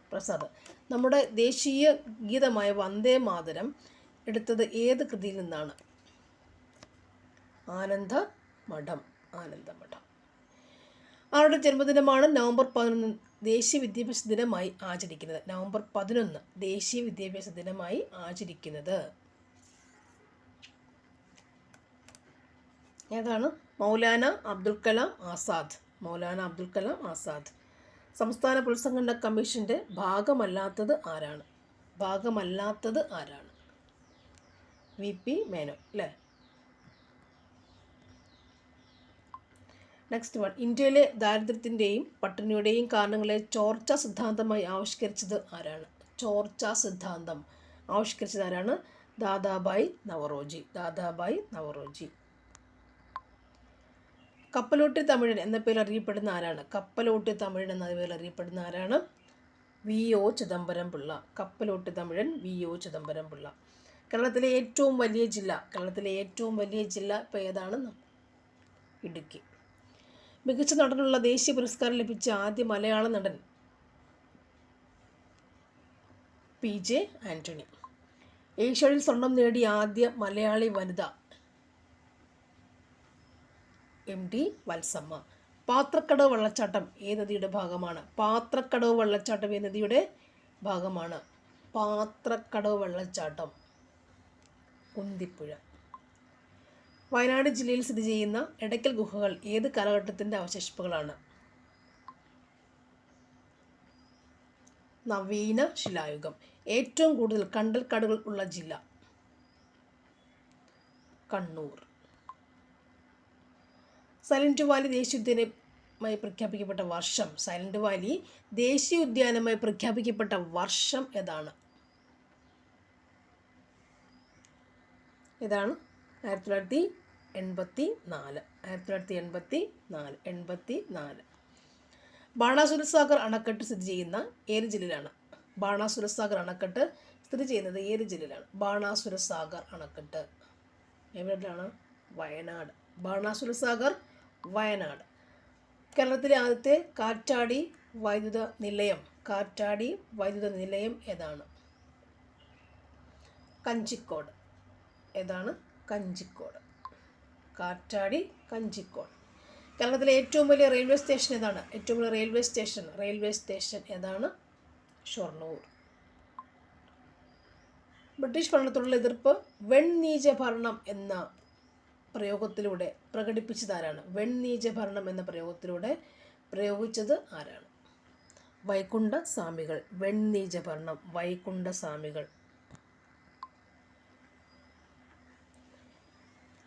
പ്രസാദ്. നമ്മുടെ ദേശീയ ഗീതമായ വന്ദേ മാതരം എടുത്തത് ഏത് കൃതിയിൽ നിന്നാണ്? ആനന്ദമഠം. ആരുടെ ജന്മദിനമാണ് നവംബർ 11 ദേശീയ വിദ്യാഭ്യാസ ദിനമായി ആചരിക്കുന്നത്? നവംബർ 11 ദേശീയ വിദ്യാഭ്യാസ ദിനമായി ആചരിക്കുന്നത് ഏതാണ്? മൗലാന അബ്ദുൽ കലാം ആസാദ്. സംസ്ഥാന പുനഃസംഘടനാ കമ്മീഷൻ്റെ ഭാഗമല്ലാത്തത് ആരാണ്? VP മേനോൻ അല്ലേ? Next one. ഇന്ത്യയിലെ ദാരിദ്ര്യത്തിൻ്റെയും പട്ടിണിയുടെയും കാരണങ്ങളെ ചോർച്ച സിദ്ധാന്തമായി ആവിഷ്കരിച്ചത് ആരാണ്? ദാദാഭായ് നവറോജി. കപ്പലോട്ടി തമിഴൻ എന്ന പേരിൽ അറിയപ്പെടുന്ന ആരാണ്? VO ചിദംബരം പിള്ള. കേരളത്തിലെ ഏറ്റവും വലിയ ജില്ല ഇപ്പോൾ ഏതാണ്? ഇടുക്കി. മികച്ച നടനുള്ള ദേശീയ പുരസ്കാരം ലഭിച്ച ആദ്യ മലയാള നടൻ PJ ആൻ്റണി. ഏഷ്യാഡിൽ സ്വർണം നേടിയ ആദ്യ മലയാളി വനിത MD വത്സമ്മ. പാത്രക്കടവ് വെള്ളച്ചാട്ടം ഏത് നദിയുടെ ഭാഗമാണ്? പാത്രക്കടവ് വെള്ളച്ചാട്ടം കുന്തിപ്പുഴ. വയനാട് ജില്ലയിൽ സ്ഥിതി ചെയ്യുന്ന എടയ്ക്കൽ ഗുഹകൾ ഏത് കാലഘട്ടത്തിൻ്റെ അവശേഷിപ്പുകളാണ്? നവീന ശിലായുഗം. ഏറ്റവും കൂടുതൽ കണ്ടൽക്കാടുകൾ ഉള്ള ജില്ല? കണ്ണൂർ. സൈലന്റ് വാലി ദേശീയോദ്യാനമായി പ്രഖ്യാപിക്കപ്പെട്ട വർഷം ഏതാണ്? 1984. ബാണാസുര സാഗർ അണക്കെട്ട് സ്ഥിതി ചെയ്യുന്ന ഏത് ജില്ലയിലാണ്? ബാണാസുര സാഗർ അണക്കെട്ട് എവിടെയാണ്? വയനാട്. ബാണാസുര സാഗർ വയനാട്. കേരളത്തിലെ ആദ്യത്തെ കാറ്റാടി വൈദ്യുത നിലയം ഏതാണ്? കഞ്ചിക്കോട്. ഏതാണ്? കഞ്ചിക്കോട്. കാറ്റാടി, കഞ്ചിക്കോട്. കേരളത്തിലെ ഏറ്റവും വലിയ റെയിൽവേ സ്റ്റേഷൻ ഏതാണ്? ഏറ്റവും വലിയ റെയിൽവേ സ്റ്റേഷൻ ഏതാണ്? ഷൊർണൂർ. ബ്രിട്ടീഷ് ഭരണത്തോടുള്ള എതിർപ്പ് വെൺനീച ഭരണം എന്ന പ്രയോഗത്തിലൂടെ പ്രകടിപ്പിച്ചതാരാണ്? വെൺനീച ഭരണം എന്ന പ്രയോഗത്തിലൂടെ പ്രയോഗിച്ചത് ആരാണ്? വൈകുണ്ഠ സ്വാമികൾ. വെൺനീച ഭരണം വൈകുണ്ഠ സ്വാമികൾ.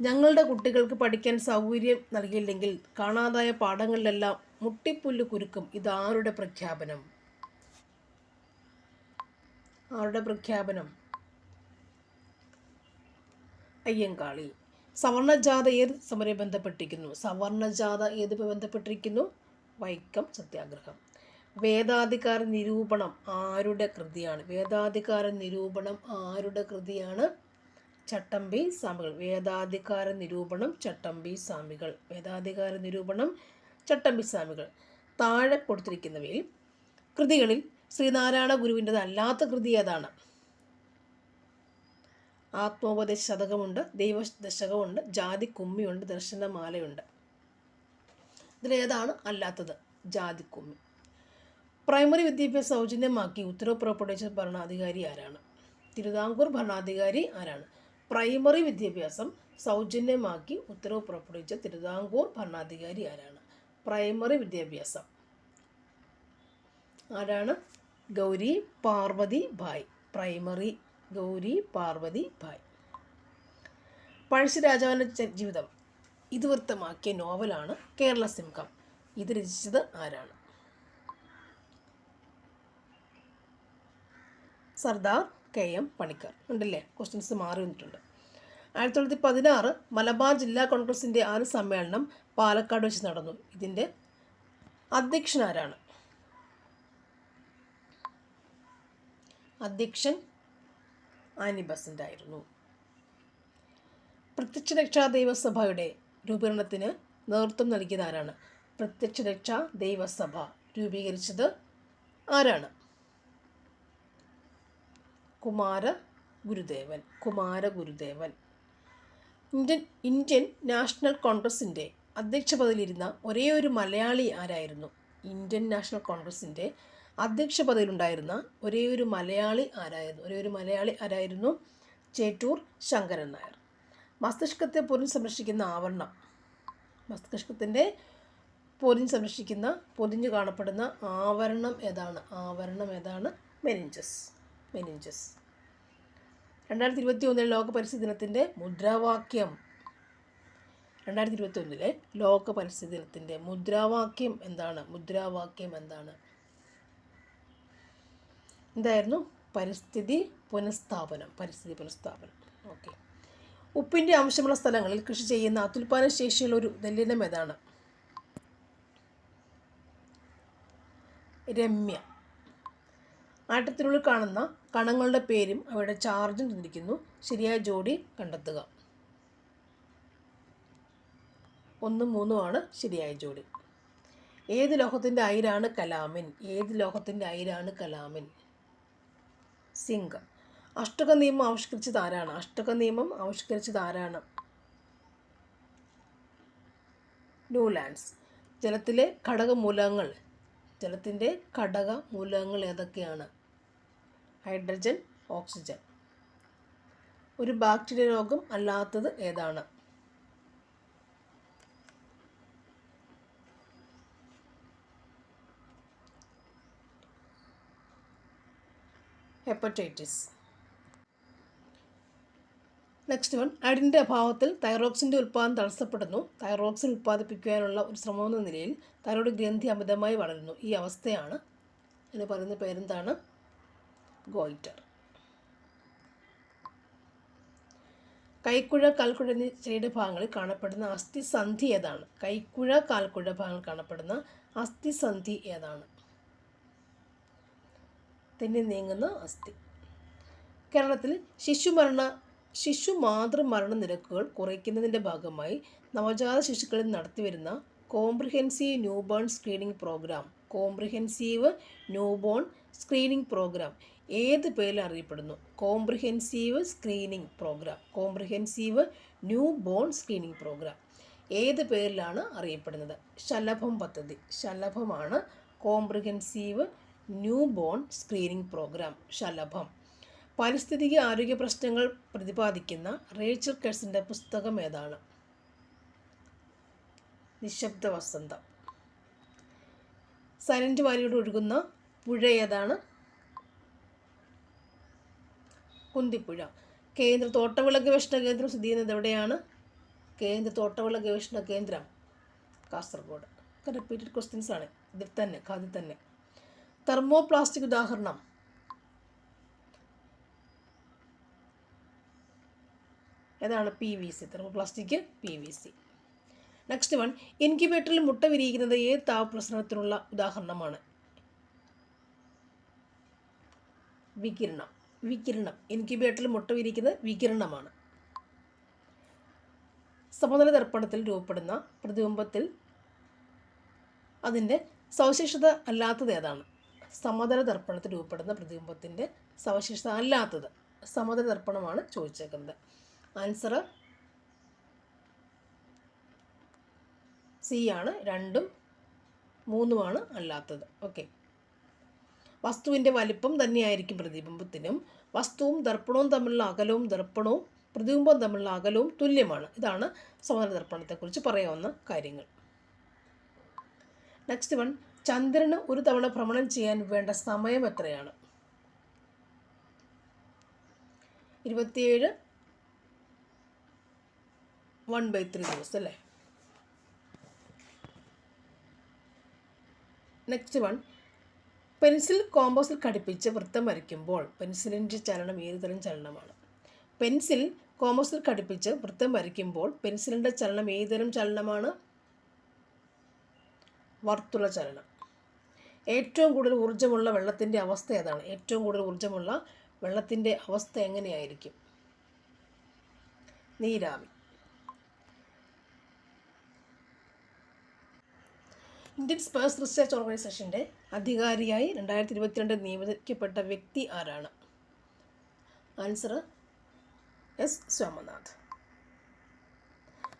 ഞങ്ങളുടെ കുട്ടികൾക്ക് പഠിക്കാൻ സൗകര്യം നൽകിയില്ലെങ്കിൽ കാണാതായ പാഠങ്ങളിലെല്ലാം മുട്ടിപ്പുല്ല് കുരുക്കും. ഇതാരുടെ പ്രഖ്യാപനം? ആരുടെ പ്രഖ്യാപനം? അയ്യങ്കാളി. സവർണജാഥ ഏത് സമരവുമായി ബന്ധപ്പെട്ടിരിക്കുന്നു? വൈക്കം സത്യാഗ്രഹം. വേദാധികാര നിരൂപണം ആരുടെ കൃതിയാണ്? ചട്ടമ്പി സ്വാമികൾ. വേദാധികാര നിരൂപണം ചട്ടമ്പി സ്വാമികൾ. താഴെ കൊടുത്തിരിക്കുന്നവയിൽ കൃതികളിൽ ശ്രീനാരായണ ഗുരുവിൻ്റെത് അല്ലാത്ത കൃതി ഏതാണ്? ആത്മോപദേശ ശതകമുണ്ട്, ദൈവദശകമുണ്ട്, ജാതിക്കുമ്മിയുണ്ട്, ദർശനമാലയുണ്ട്. ഇതിലേതാണ് അല്ലാത്തത്? ജാതിക്കുമ്മി. പ്രൈമറി വിദ്യാഭ്യാസം സൗജന്യമാക്കി ഉത്തരവ് പുറപ്പെടുവിച്ച ഭരണാധികാരി ആരാണ്? തിരുവിതാംകൂർ ഭരണാധികാരി ആരാണ്? പ്രൈമറി വിദ്യാഭ്യാസം സൗജന്യമാക്കി ഉത്തരവ് പുറപ്പെടുവിച്ച തിരുവിതാംകൂർ ഭരണാധികാരി ആരാണ്? പ്രൈമറി വിദ്യാഭ്യാസം ആരാണ്? ഗൗരി പാർവതി ഭായ്. ഗൗരി പാർവതി ഭായ്. പഴശ്ശിരാജാവിൻ്റെ ജീവിതം ഇതിവൃത്തമാക്കിയ നോവലാണ് കേരള സിംഹം. ഇത് രചിച്ചത് ആരാണ്? സർദാർ KM പണിക്കർ. ഉണ്ടല്ലേ? ക്വസ്റ്റ്യൻസ് മാറി വന്നിട്ടുണ്ട്. 1916 മലബാർ ജില്ലാ കോൺഗ്രസിൻ്റെ ആദ്യ സമ്മേളനം പാലക്കാട് വെച്ച് നടന്നു. ഇതിൻ്റെ അധ്യക്ഷൻ ആനി ബസന്റ് ആയിരുന്നു. പ്രത്യക്ഷരക്ഷാ ദൈവസഭയുടെ രൂപീകരണത്തിന് നേതൃത്വം നൽകിയത് ആരാണ്? പ്രത്യക്ഷരക്ഷാ ദൈവസഭ രൂപീകരിച്ചത് ആരാണ്? കുമാരഗുരുദേവൻ. ഇന്ത്യൻ നാഷണൽ കോൺഗ്രസിൻ്റെ അധ്യക്ഷ പദവിയിലിരുന്ന ഒരേയൊരു മലയാളി ആരായിരുന്നു? ഇന്ത്യൻ നാഷണൽ കോൺഗ്രസിൻ്റെ അധ്യക്ഷ പദവിയിലുണ്ടായിരുന്ന ഒരേയൊരു മലയാളി ആരായിരുന്നു? ചേറ്റൂർ ശങ്കരൻ നായർ. മസ്തിഷ്കത്തെ പൊതിഞ്ഞു കാണപ്പെടുന്ന ആവരണം ഏതാണ്? മെനിഞ്ചസ്. 2021 ലോക പരിസ്ഥിതി ദിനത്തിൻ്റെ മുദ്രാവാക്യം എന്താണ്? എന്തായിരുന്നു? പരിസ്ഥിതി പുനഃസ്ഥാപനം. ഓക്കെ. ഉപ്പിൻ്റെ അംശമുള്ള സ്ഥലങ്ങളിൽ കൃഷി ചെയ്യുന്ന അത്യുൽപാദന ശേഷിയുള്ള ഒരു നെല്ലിനം ഏതാണ്? രമ്യ. ആറ്റത്തിനുള്ളിൽ കാണുന്ന കണങ്ങളുടെ പേരും അവയുടെ ചാർജും തന്നിരിക്കുന്നു. ശരിയായ ജോഡി കണ്ടെത്തുക. 1, 3 ആണ് ശരിയായ ജോഡി. ഏത് ലോഹത്തിൻ്റെ അയിരാണ് കലാമിൻ? സിങ്ക്. അഷ്ടക നിയമം ആവിഷ്കരിച്ചത് ആരാണ്? ന്യൂലാൻഡ്സ്. ജലത്തിൻ്റെ ഘടകമൂലകങ്ങൾ ഏതൊക്കെയാണ്? Hydrogen, oxygen. ഒരു ബാക്ടീരിയ രോഗം അല്ലാത്തത് ഏതാണ്? ഹെപ്പറ്റൈറ്റിസ്. Next one. അയഡിൻ്റെ അഭാവത്തിൽ തൈറോക്സിൻ്റെ ഉൽപ്പാദനം തടസ്സപ്പെടുന്നു. തൈറോക്സിൻ ഉൽപ്പാദിപ്പിക്കുവാനുള്ള ഒരു ശ്രമമെന്ന നിലയിൽ തൈറോയ്ഡ് ഗ്രന്ഥി അമിതമായി വളരുന്നു. ഈ അവസ്ഥയാണ് എന്ന് പറയുന്ന പേരെന്താണ്? ഗോയിറ്റർ. കൈക്കുഴ, കാൽക്കുഴ എന്നീ ശരീരഭാഗങ്ങളിൽ കാണപ്പെടുന്ന അസ്ഥിസന്ധി ഏതാണ്? തെന്നി നീങ്ങുന്ന അസ്ഥി. കേരളത്തിൽ ശിശുമരണ ശിശു മാതൃമരണ നിരക്കുകൾ കുറയ്ക്കുന്നതിൻ്റെ ഭാഗമായി നവജാത ശിശുക്കളിൽ നടത്തിവരുന്ന കോംപ്രിഹെൻസീവ് ന്യൂബോൺ സ്ക്രീനിംഗ് പ്രോഗ്രാം ഏത് പേരിൽ അറിയപ്പെടുന്നു? കോംപ്രിഹെൻസീവ് ന്യൂബോൺ സ്ക്രീനിംഗ് പ്രോഗ്രാം ഏത് പേരിലാണ് അറിയപ്പെടുന്നത്? ശലഭം പദ്ധതി. ശലഭമാണ് കോംപ്രിഹെൻസീവ് ന്യൂബോൺ സ്ക്രീനിംഗ് പ്രോഗ്രാം. ശലഭം. പാരിസ്ഥിതിക ആരോഗ്യ പ്രശ്നങ്ങൾ പ്രതിപാദിക്കുന്ന റേച്ചൽ കെഴ്സിൻ്റെ പുസ്തകം ഏതാണ്? നിശബ്ദ വസന്തം. സൈലന്റ് വാലിയോട് ഒഴുകുന്ന പുഴ ഏതാണ്? കുന്തിപ്പുഴ. കേന്ദ്ര തോട്ടവിള ഗവേഷണ കേന്ദ്രം സ്ഥിതി ചെയ്യുന്നത് എവിടെയാണ്? കേന്ദ്ര തോട്ടവിള ഗവേഷണ കേന്ദ്രം കാസർഗോഡ്. റിപ്പീറ്റഡ് ക്വസ്റ്റ്യൻസ് ആണ് ഇതിൽ തന്നെ. തെർമോപ്ലാസ്റ്റിക് ഉദാഹരണം? ഏതാണ്? PVC. Thermoplastic PVC. Next one, ഇൻക്യുബേറ്ററിൽ മുട്ട വിരിയിക്കുന്നത് ഏത് താപപ്രസരണത്തിനുള്ള ഉദാഹരണമാണ്? വികിരണം. ഇൻക്യുബേറ്ററിൽ മുട്ട വിരിയിക്കുന്നത് വികിരണമാണ്. സമതല ദർപ്പണത്തിൽ രൂപപ്പെടുന്ന പ്രതിബിംബത്തിൽ അതിൻ്റെ സവിശേഷത അല്ലാത്തത് ഏതാണ്? സമതല ദർപ്പണത്തിൽ രൂപപ്പെടുന്ന പ്രതിബിംബത്തിൻ്റെ സവിശേഷത അല്ലാത്തത് സമതല ദർപ്പണമാണ് ചോദിച്ചേക്കുന്നത്. ആൻസർ സി ആണ്. 2ഉം 3ഉമാണ് അല്ലാത്തത്. ഓക്കെ. വസ്തുവിൻ്റെ വലിപ്പം തന്നെയായിരിക്കും പ്രതിബിംബത്തിനും. വസ്തുവും ദർപ്പണവും തമ്മിലുള്ള അകലവും ദർപ്പണവും പ്രതിബിംബവും തമ്മിലുള്ള അകലവും തുല്യമാണ്. ഇതാണ് സമതല ദർപ്പണത്തെക്കുറിച്ച് പറയാവുന്ന കാര്യങ്ങൾ. നെക്സ്റ്റ് വൺ, ചന്ദ്രന് ഒരു തവണ ഭ്രമണം ചെയ്യാൻ വേണ്ട സമയം എത്രയാണ്? 27 1/3 ദിവസം അല്ലേ? നെക്സ്റ്റ് വൺ, പെൻസിൽ കോമ്പസിൽ ഘടിപ്പിച്ച് വൃത്തം വരയ്ക്കുമ്പോൾ പെൻസിലിൻ്റെ ചലനം ഏതുതരം ചലനമാണ്? പെൻസിൽ കോമ്പസിൽ ഘടിപ്പിച്ച് വൃത്തം വരയ്ക്കുമ്പോൾ പെൻസിലിൻ്റെ ചലനം ഏതുതരം ചലനമാണ്? വർത്തുള ചലനം. ഏറ്റവും കൂടുതൽ ഊർജ്ജമുള്ള വെള്ളത്തിൻ്റെ അവസ്ഥ ഏതാണ്? ഏറ്റവും കൂടുതൽ ഊർജ്ജമുള്ള വെള്ളത്തിൻ്റെ അവസ്ഥ എങ്ങനെയായിരിക്കും? നീരാവി. ഇന്ത്യൻ സ്പേസ് റിസർച്ച് ഓർഗനൈസേഷൻ്റെ അധികാരിയായി 2022 നിയമിക്കപ്പെട്ട വ്യക്തി ആരാണ്? Answer S. സോമനാഥ്.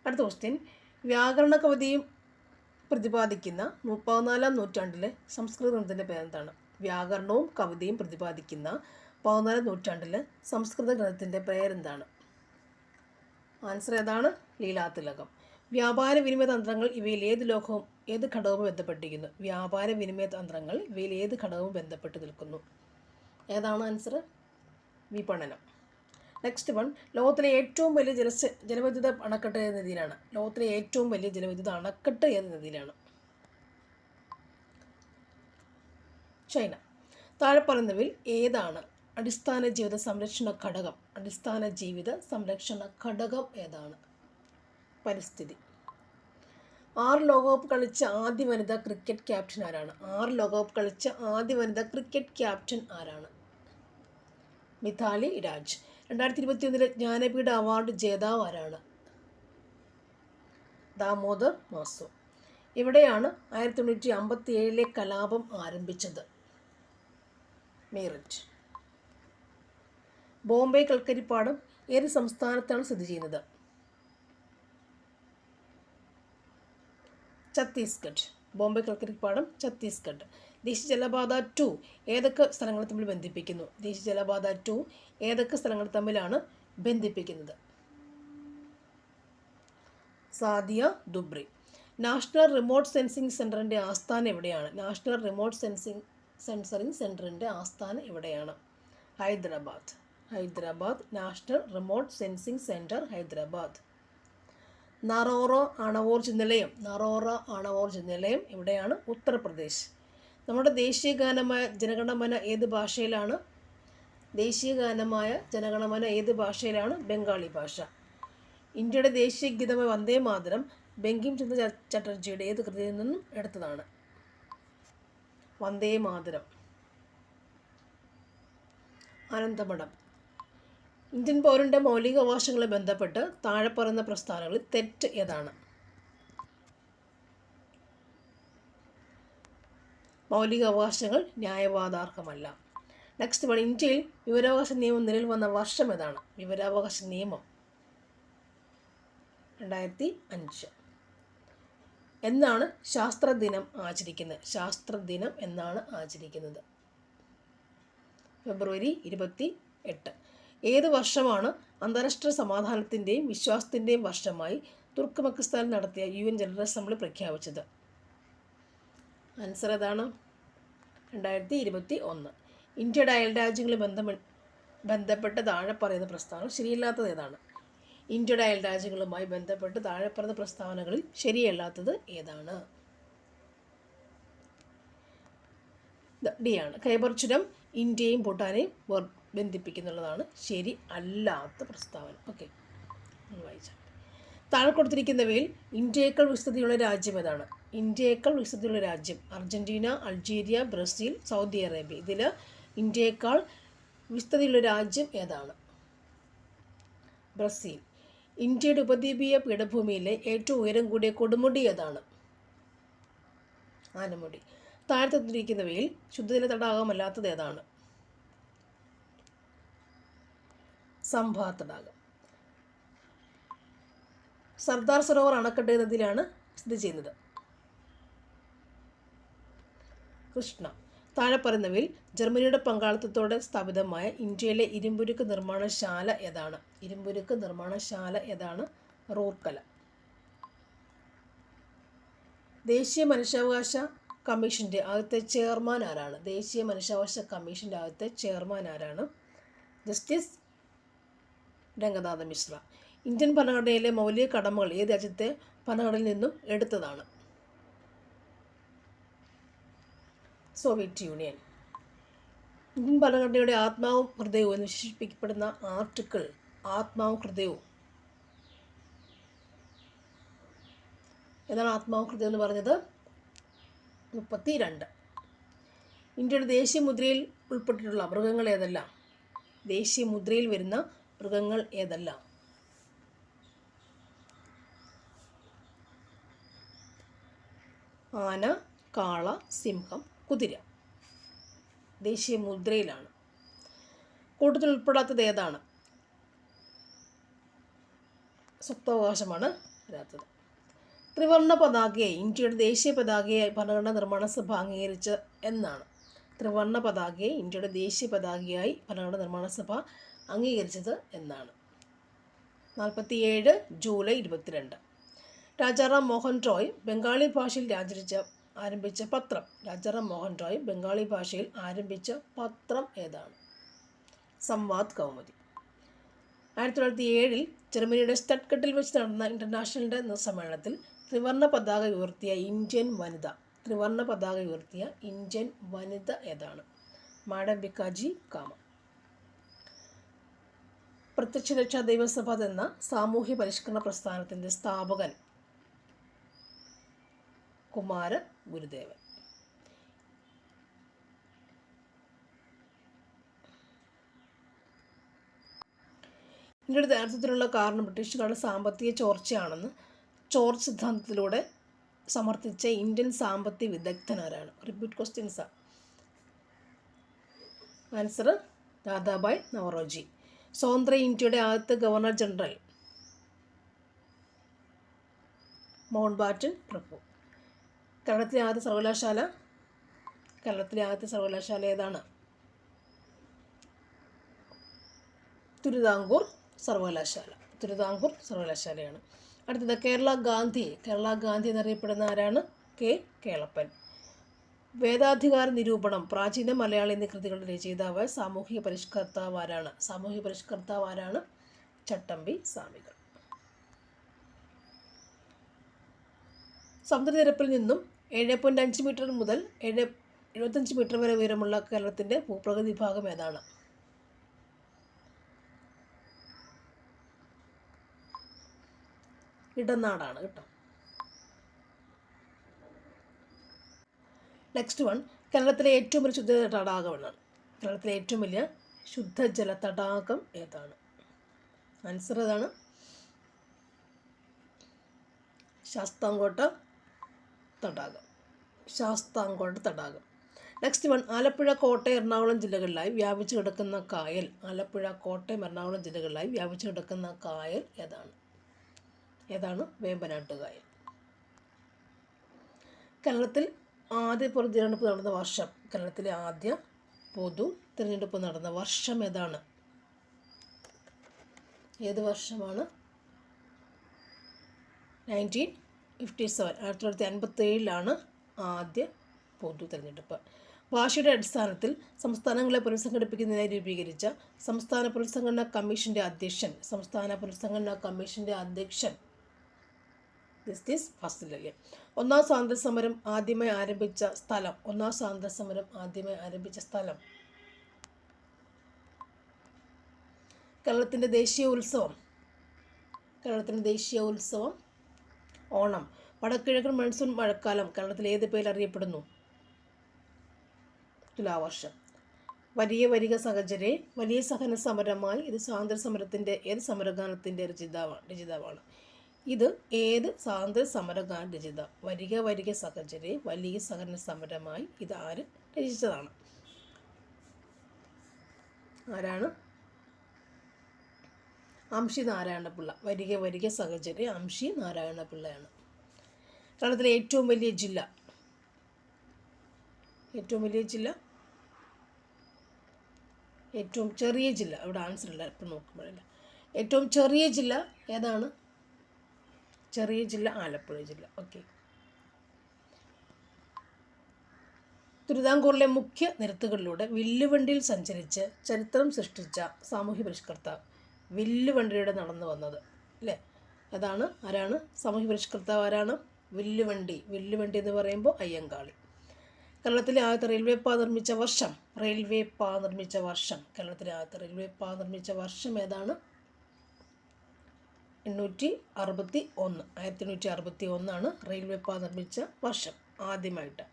അടുത്ത ക്വസ്റ്റ്യൻ, വ്യാകരണ കവിതയും പ്രതിപാദിക്കുന്ന 14ാം നൂറ്റാണ്ടിലെ സംസ്കൃത ഗ്രന്ഥത്തിൻ്റെ പേരെന്താണ്? വ്യാകരണവും കവിതയും പ്രതിപാദിക്കുന്ന 14ാം നൂറ്റാണ്ടിലെ സംസ്കൃത ഗ്രന്ഥത്തിൻ്റെ പേരെന്താണ്? ആൻസർ ഏതാണ്? ലീലാതിലകം. വ്യാപാര വിനിമയ തന്ത്രങ്ങൾ ഇവയിൽ ഏത് ഘടകവും ബന്ധപ്പെട്ടിരിക്കുന്നു? വ്യാപാര വിനിമയ തന്ത്രങ്ങൾ ഇവയിൽ ഏത് ഘടകവും ബന്ധപ്പെട്ട് നിൽക്കുന്നു? ഏതാണ് ആൻസർ? വിപണനം. നെക്സ്റ്റ് വൺ, ലോകത്തിലെ ഏറ്റവും വലിയ ജലവൈദ്യുത അണക്കെട്ട് ഏത് നദിയിലാണ്? ലോകത്തിലെ ഏറ്റവും വലിയ ജലവൈദ്യുത അണക്കെട്ട് ഏത് നദിയിലാണ്? ചൈന. താഴെ പറയുന്നവയിൽ ഏതാണ് അടിസ്ഥാന ജീവിത സംരക്ഷണ ഘടകം? അടിസ്ഥാന ജീവിത സംരക്ഷണ ഘടകം ഏതാണ്? പരിസ്ഥിതി. 6 ലോകകപ്പ് കളിച്ച ആദ്യ വനിതാ ക്രിക്കറ്റ് ക്യാപ്റ്റൻ ആരാണ്? 6 ലോകകപ്പ് കളിച്ച ആദ്യ വനിതാ ക്രിക്കറ്റ് ക്യാപ്റ്റൻ ആരാണ്? മിഥാലി രാജ്. 2021 ജ്ഞാനപീഠ അവാർഡ് ജേതാവ് ആരാണ്? ദാമോദർ മാസു. ഇവിടെയാണ് 1957 കലാപം ആരംഭിച്ചത്. മീററ്റ്. ബോംബെ കൽക്കരിപ്പാടം ഏത് സംസ്ഥാനത്താണ് സ്ഥിതി ചെയ്യുന്നത്? ഛത്തീസ്ഗഡ്. ബോംബെ കൽക്കരിപ്പാടം ഛത്തീസ്ഗഡ്. ദേശീയ ജലപാത 2 ഏതൊക്കെ സ്ഥലങ്ങൾ തമ്മിൽ ബന്ധിപ്പിക്കുന്നു? ദേശീയ ജലപാത 2 ഏതൊക്കെ സ്ഥലങ്ങൾ തമ്മിലാണ് ബന്ധിപ്പിക്കുന്നത്? Sadiya Dhubri. National remote sensing സെൻറ്ററിൻ്റെ ആസ്ഥാനം എവിടെയാണ്? നാഷണൽ റിമോട്ട് സെൻസറിംഗ് സെൻറ്ററിൻ്റെ ആസ്ഥാനം എവിടെയാണ്? Hyderabad. National remote sensing centre Hyderabad. Narora ആണവോർജ നിലയം എവിടെയാണ്? ഉത്തർപ്രദേശ്. നമ്മുടെ ദേശീയ ഗാനമായ ജനഗണമന ഏത് ഭാഷയിലാണ്? ബംഗാളി ഭാഷ. ഇന്ത്യയുടെ ദേശീയ ഗീതമായ വന്ദേ മാതരം ബങ്കിം ചന്ദ്ര ചാറ്റർജിയുടെ ഏത് കൃതിയിൽ നിന്നും എടുത്തതാണ്? വന്ദേ മാതരം. ആനന്ദമഠം. ഇന്ത്യൻ പൗരൻ്റെ മൗലികാവകാശങ്ങളെ ബന്ധപ്പെട്ട് താഴെ പറയുന്ന പ്രസ്താവനകളിൽ തെറ്റ് ഏതാണ്? മൗലികാവകാശങ്ങൾ ന്യായവാദാർഹമല്ല. നെക്സ്റ്റ് വൺ, ഇന്ത്യയിൽ വിവരാവകാശ നിയമം നിലവിൽ വന്ന വർഷം ഏതാണ്? വിവരാവകാശ നിയമം 2005. എന്നാണ് ശാസ്ത്രദിനം ആചരിക്കുന്നത്? ശാസ്ത്രദിനം എന്നാണ് ആചരിക്കുന്നത് ഫെബ്രുവരി 28. ഏത് വർഷമാണ് അന്താരാഷ്ട്ര സമാധാനത്തിൻ്റെയും വിശ്വാസത്തിൻ്റെയും വർഷമായി തുർക്ക്മെനിസ്ഥാനിൽ നടത്തിയ UN ജനറൽ അസംബ്ലി പ്രഖ്യാപിച്ചത്? ആൻസർ ഏതാണ്? 2021. ഇന്ത്യയുടെ അയൽരാജ്യങ്ങളിൽ ബന്ധപ്പെട്ട് താഴെ പറയുന്ന പ്രസ്താവന ശരിയല്ലാത്തത് ഏതാണ്? ഇന്ത്യയുടെ അയൽരാജ്യങ്ങളുമായി ബന്ധപ്പെട്ട് താഴെ പറയുന്ന പ്രസ്താവനകളിൽ ശരിയല്ലാത്തത് ഏതാണ്? ഡി ആണ്. ഖൈബർ ചുരം ഇന്ത്യയും ഭൂട്ടാനെയും ബന്ധിപ്പിക്കുന്നുള്ളതാണ് ശരി അല്ലാത്ത പ്രസ്താവന. ഓക്കെ, വായിച്ചാൽ താഴെ കൊടുത്തിരിക്കുന്നവയിൽ ഇന്ത്യയേക്കാൾ വിസ്തൃതിയുള്ള രാജ്യം ഏതാണ്? ഇന്ത്യയേക്കാൾ വിസ്തൃതിയുള്ള രാജ്യം Argentina, Algeria, Brazil, Saudi Arabia. ഇതിൽ ഇന്ത്യയേക്കാൾ വിസ്തൃതിയുള്ള രാജ്യം ഏതാണ്? ബ്രസീൽ. ഇന്ത്യയുടെ ഉപദ്വീപീയ പീഠഭൂമിയിലെ ഏറ്റവും ഉയരം കൂടിയ കൊടുമുടി ഏതാണ്? ആനമുടി. താഴെ തന്നിരിക്കുന്നവയിൽ ശുദ്ധജല തടാകമല്ലാത്തത് ഏതാണ്? സംഭാർ തടാകം. സർദാർ സരോവർ അണക്കെട്ട് നദിയിലാണ് സ്ഥിതി ചെയ്യുന്നത്? കൃഷ്ണ. താഴെ പറയുന്നവയിൽ ജർമ്മനിയുടെ പങ്കാളിത്തത്തോടെ സ്ഥാപിതമായ ഇന്ത്യയിലെ ഇരുമ്പുരുക്ക് നിർമ്മാണശാല ഏതാണ്? ഇരുമ്പുരുക്ക് നിർമ്മാണശാല ഏതാണ്? റൂർക്കല. ദേശീയ മനുഷ്യാവകാശ കമ്മീഷൻ്റെ ആദ്യത്തെ ചെയർമാൻ ആരാണ്? ദേശീയ മനുഷ്യാവകാശ കമ്മീഷൻ്റെ ആദ്യത്തെ ചെയർമാൻ ആരാണ്? ജസ്റ്റിസ് രംഗനാഥ മിശ്ര. ഇന്ത്യൻ ഭരണഘടനയിലെ മൗലിക കടമകൾ ഏത് രാജ്യത്തെ ഭരണഘടനയിൽ നിന്നും എടുത്തതാണ്? Soviet union. ഇന്ത്യൻ ഭരണഘടനയുടെ ആത്മാവും ഹൃദയവും എന്ന് വിശേഷിപ്പിക്കപ്പെടുന്ന ആർട്ടിക്കിൾ ആത്മാവും ഹൃദയവും ഏതാണ്? ആത്മാവും ഹൃദയം എന്ന് പറഞ്ഞത് 32. ഇന്ത്യയുടെ ദേശീയ മുദ്രയിൽ ഉൾപ്പെട്ടിട്ടുള്ള മൃഗങ്ങൾ ഏതെല്ലാം? ദേശീയ മുദ്രയിൽ വരുന്ന മൃഗങ്ങൾ ഏതെല്ലാം? ആന, കാള, സിംഹം, കുതിര. ദേശീയ മുദ്രയിലാണ്. കൂട്ടത്തിൽ ഉൾപ്പെടാത്തത് ഏതാണ്? സ്വത്തവകാശമാണ് വരാത്തത്. ത്രിവർണ്ണ പതാകയെ ഇന്ത്യയുടെ ദേശീയ പതാകയായി ഭരണഘടനാ നിർമ്മാണ സഭ അംഗീകരിച്ച എന്നാണ്? ത്രിവർണ്ണ പതാകയെ ഇന്ത്യയുടെ ദേശീയ പതാകയായി ഭരണഘടനാ നിർമ്മാണ സഭ അംഗീകരിച്ചത് എന്നാണ്? 47 ജൂലൈ 22. രാജാറാം മോഹൻ റോയ് ബംഗാളി ഭാഷയിൽ ആരംഭിച്ച പത്രം? രാജാറാം മോഹൻ റോയ് ബംഗാളി ഭാഷയിൽ ആരംഭിച്ച പത്രം ഏതാണ്? സംവാദ് കൗമുദി. 1907 ജർമ്മനിയുടെ സ്റ്റഡ്ഗട്ടിൽ വെച്ച് നടന്ന ഇൻ്റർനാഷണലിൻ്റെ സമ്മേളനത്തിൽ ത്രിവർണ്ണ പതാക ഉയർത്തിയ ഇന്ത്യൻ വനിത? ത്രിവർണ്ണ പതാക ഉയർത്തിയ ഇന്ത്യൻ വനിത ഏതാണ്? മാഡം ഭിക്കാജി കാമ. പ്രത്യക്ഷ രക്ഷാ ദൈവസഭ എന്ന സാമൂഹ്യ പരിഷ്കരണ പ്രസ്ഥാനത്തിൻ്റെ സ്ഥാപകൻ? കുമാര ഗുരുദേവൻ. ഇന്ത്യയുടെ ദാരിദ്ര്യത്തിനുള്ള കാരണം ബ്രിട്ടീഷുകാരുടെ സാമ്പത്തിക ചോർച്ചയാണെന്ന് ചോർച്ച് സിദ്ധാന്തത്തിലൂടെ സമർത്ഥിച്ച ഇന്ത്യൻ സാമ്പത്തിക വിദഗ്ധനാരാണ്? റിപ്പീറ്റ് ക്വസ്റ്റ്യൻസാണ്. ആൻസർ ദാദാഭായ് നവറോജി. സ്വതന്ത്ര ഇന്ത്യയുടെ ആദ്യത്തെ ഗവർണർ ജനറൽ? മൗണ്ട് ബാറ്റൻ പ്രഭു. കേരളത്തിലെ ആദ്യത്തെ സർവകലാശാല ഏതാണ്? തിരുവിതാംകൂർ സർവകലാശാലയാണ്. അടുത്തത് കേരള ഗാന്ധി എന്നറിയപ്പെടുന്ന ആരാണ്? കെ കേളപ്പൻ. വേദാധികാര നിരൂപണം, പ്രാചീന മലയാളം എന്നീ കൃതികളുടെ രചയിതാവായ സാമൂഹിക പരിഷ്കർത്താവാരാണ്? ചട്ടമ്പി സ്വാമികൾ. സമുദ്രനിരപ്പിൽ നിന്നും 7.5 മീറ്റർ മുതൽ 75 മീറ്റർ വരെ ഉയരമുള്ള കേരളത്തിൻ്റെ ഭൂപ്രകൃതി ഭാഗം ഏതാണ്? ഇടനാടാണ് കേട്ടോ. നെക്സ്റ്റ് വൺ, കേരളത്തിലെ ഏറ്റവും വലിയ ശുദ്ധജല തടാകം ഏതാണ്? ഏതാണ്? ആൻസർ ഏതാണ്? ശാസ്താംകോട്ട തടാകം. ശാസ്താംകോട്ട തടാകം. നെക്സ്റ്റ് വൺ, ആലപ്പുഴ, കോട്ടയം, എറണാകുളം ജില്ലകളിലായി വ്യാപിച്ചു കിടക്കുന്ന കായൽ. ആലപ്പുഴ, കോട്ടയം, എറണാകുളം ജില്ലകളിലായി വ്യാപിച്ചു കിടക്കുന്ന കായൽ ഏതാണ്? വേമ്പനാട്ട് കായൽ. കേരളത്തിൽ ആദ്യ പൊതു തിരഞ്ഞെടുപ്പ് നടന്ന വർഷം. കേരളത്തിലെ ആദ്യ പൊതു തിരഞ്ഞെടുപ്പ് നടന്ന വർഷം ഏതാണ്? ഏത് വർഷമാണ്? 1957. 1957 ആദ്യ പൊതു തിരഞ്ഞെടുപ്പ്. ഭാഷയുടെ അടിസ്ഥാനത്തിൽ സംസ്ഥാനങ്ങളെ പുനഃസംഘടിപ്പിക്കുന്നതിനായി രൂപീകരിച്ച സംസ്ഥാന പുനഃസംഘടനാ കമ്മീഷൻ്റെ അധ്യക്ഷൻ ദിസ് ഈസ് ഫസലലി. ഒന്നാം സ്വാതന്ത്ര്യ സമരം ആദ്യമായി ആരംഭിച്ച സ്ഥലം. കേരളത്തിൻ്റെ ദേശീയ ഉത്സവം ഓണം. വടക്കിഴക്കൻ മൺസൂൺ മഴക്കാലം കേരളത്തിൽ ഏത് പേരിൽ അറിയപ്പെടുന്നു? തുലാവർഷം. വരിക സഹചരെ, വലിയ സഹന സമരമായി. ഇത് സ്വാതന്ത്ര്യ സമരത്തിൻ്റെ ഏത് സമരഗാനത്തിൻ്റെ രചയിതാവാണ്? ഇത് ഏത് സ്വാതന്ത്ര്യ സമരഗാന രചയിത? വരിക സഹചരെ, വലിയ സഹന സമരമായി. ഇത് ആര് രചിച്ചതാണ്? ആരാണ്? അംഷി നാരായണപിള്ള. വരിക സഹചരെ അംഷി നാരായണപിള്ളയാണ്. കേരളത്തിലെ ഏറ്റവും ചെറിയ ജില്ല ഇവിടെ ആൻസർ ഇല്ല, ഇപ്പം നോക്കുമ്പോഴല്ല. ഏറ്റവും ചെറിയ ജില്ല ഏതാണ്? ചെറിയ ജില്ല ആലപ്പുഴ ജില്ല. ഓക്കെ. തിരുവിതാംകൂറിലെ മുഖ്യ നിരത്തുകളിലൂടെ വില്ലുവണ്ടിയിൽ സഞ്ചരിച്ച് ചരിത്രം സൃഷ്ടിച്ച സാമൂഹ്യ പരിഷ്കർത്താവ്. വില്ലുവണ്ടിയുടെ നടന്നു വന്നത് അല്ലേ? ആരാണ് സാമൂഹ്യ പരിഷ്കർത്താവ്? ആരാണ്? വില്ലുവണ്ടി എന്ന് പറയുമ്പോൾ അയ്യങ്കാളി. കേരളത്തിലെ ആദ്യത്തെ റെയിൽവേ പാത നിർമ്മിച്ച വർഷം. കേരളത്തിലെ ആദ്യത്തെ റെയിൽവേ പാത നിർമ്മിച്ച വർഷം ഏതാണ്? 1861 റെയിൽവേ പാത നിർമ്മിച്ച വർഷം ആദ്യമായിട്ട്.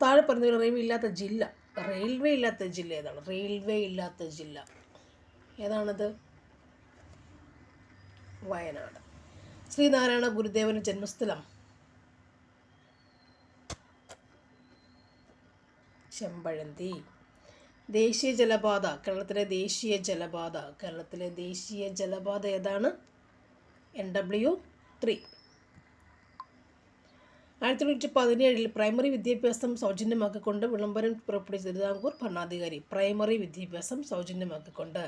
താഴെ പറഞ്ഞ റെയിൽവേ ഇല്ലാത്ത ജില്ല ഏതാണത്? വയനാട്. ശ്രീനാരായണ ഗുരുദേവന്റെ ജന്മസ്ഥലം? ചെമ്പഴന്തി. ദേശീയ ജലപാത. കേരളത്തിലെ ദേശീയ ജലപാത ഏതാണ്? NW3. 1917 പ്രൈമറി വിദ്യാഭ്യാസം സൗജന്യമാക്കിക്കൊണ്ട് വിളംബരം പുറപ്പെടുവിച്ച തിരുവിതാംകൂർ ഭരണാധികാരി. പ്രൈമറി വിദ്യാഭ്യാസം സൗജന്യമാക്കിക്കൊണ്ട്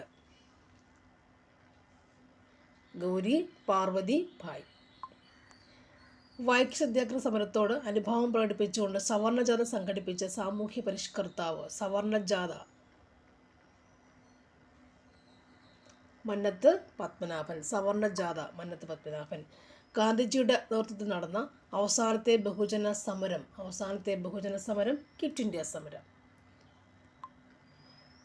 ഗൗരി പാർവതി ഭായ്. വൈക്കം സത്യാഗ്രഹ സമരത്തോട് അനുഭാവം പ്രകടിപ്പിച്ചുകൊണ്ട് സവർണജാഥ സംഘടിപ്പിച്ച സാമൂഹ്യ പരിഷ്കർത്താവ്. മന്നത്ത് പത്മനാഭൻ. ഗാന്ധിജിയുടെ നേതൃത്വത്തിൽ നടന്ന അവസാനത്തെ ബഹുജന സമരം ക്വിറ്റ് ഇന്ത്യ സമരം.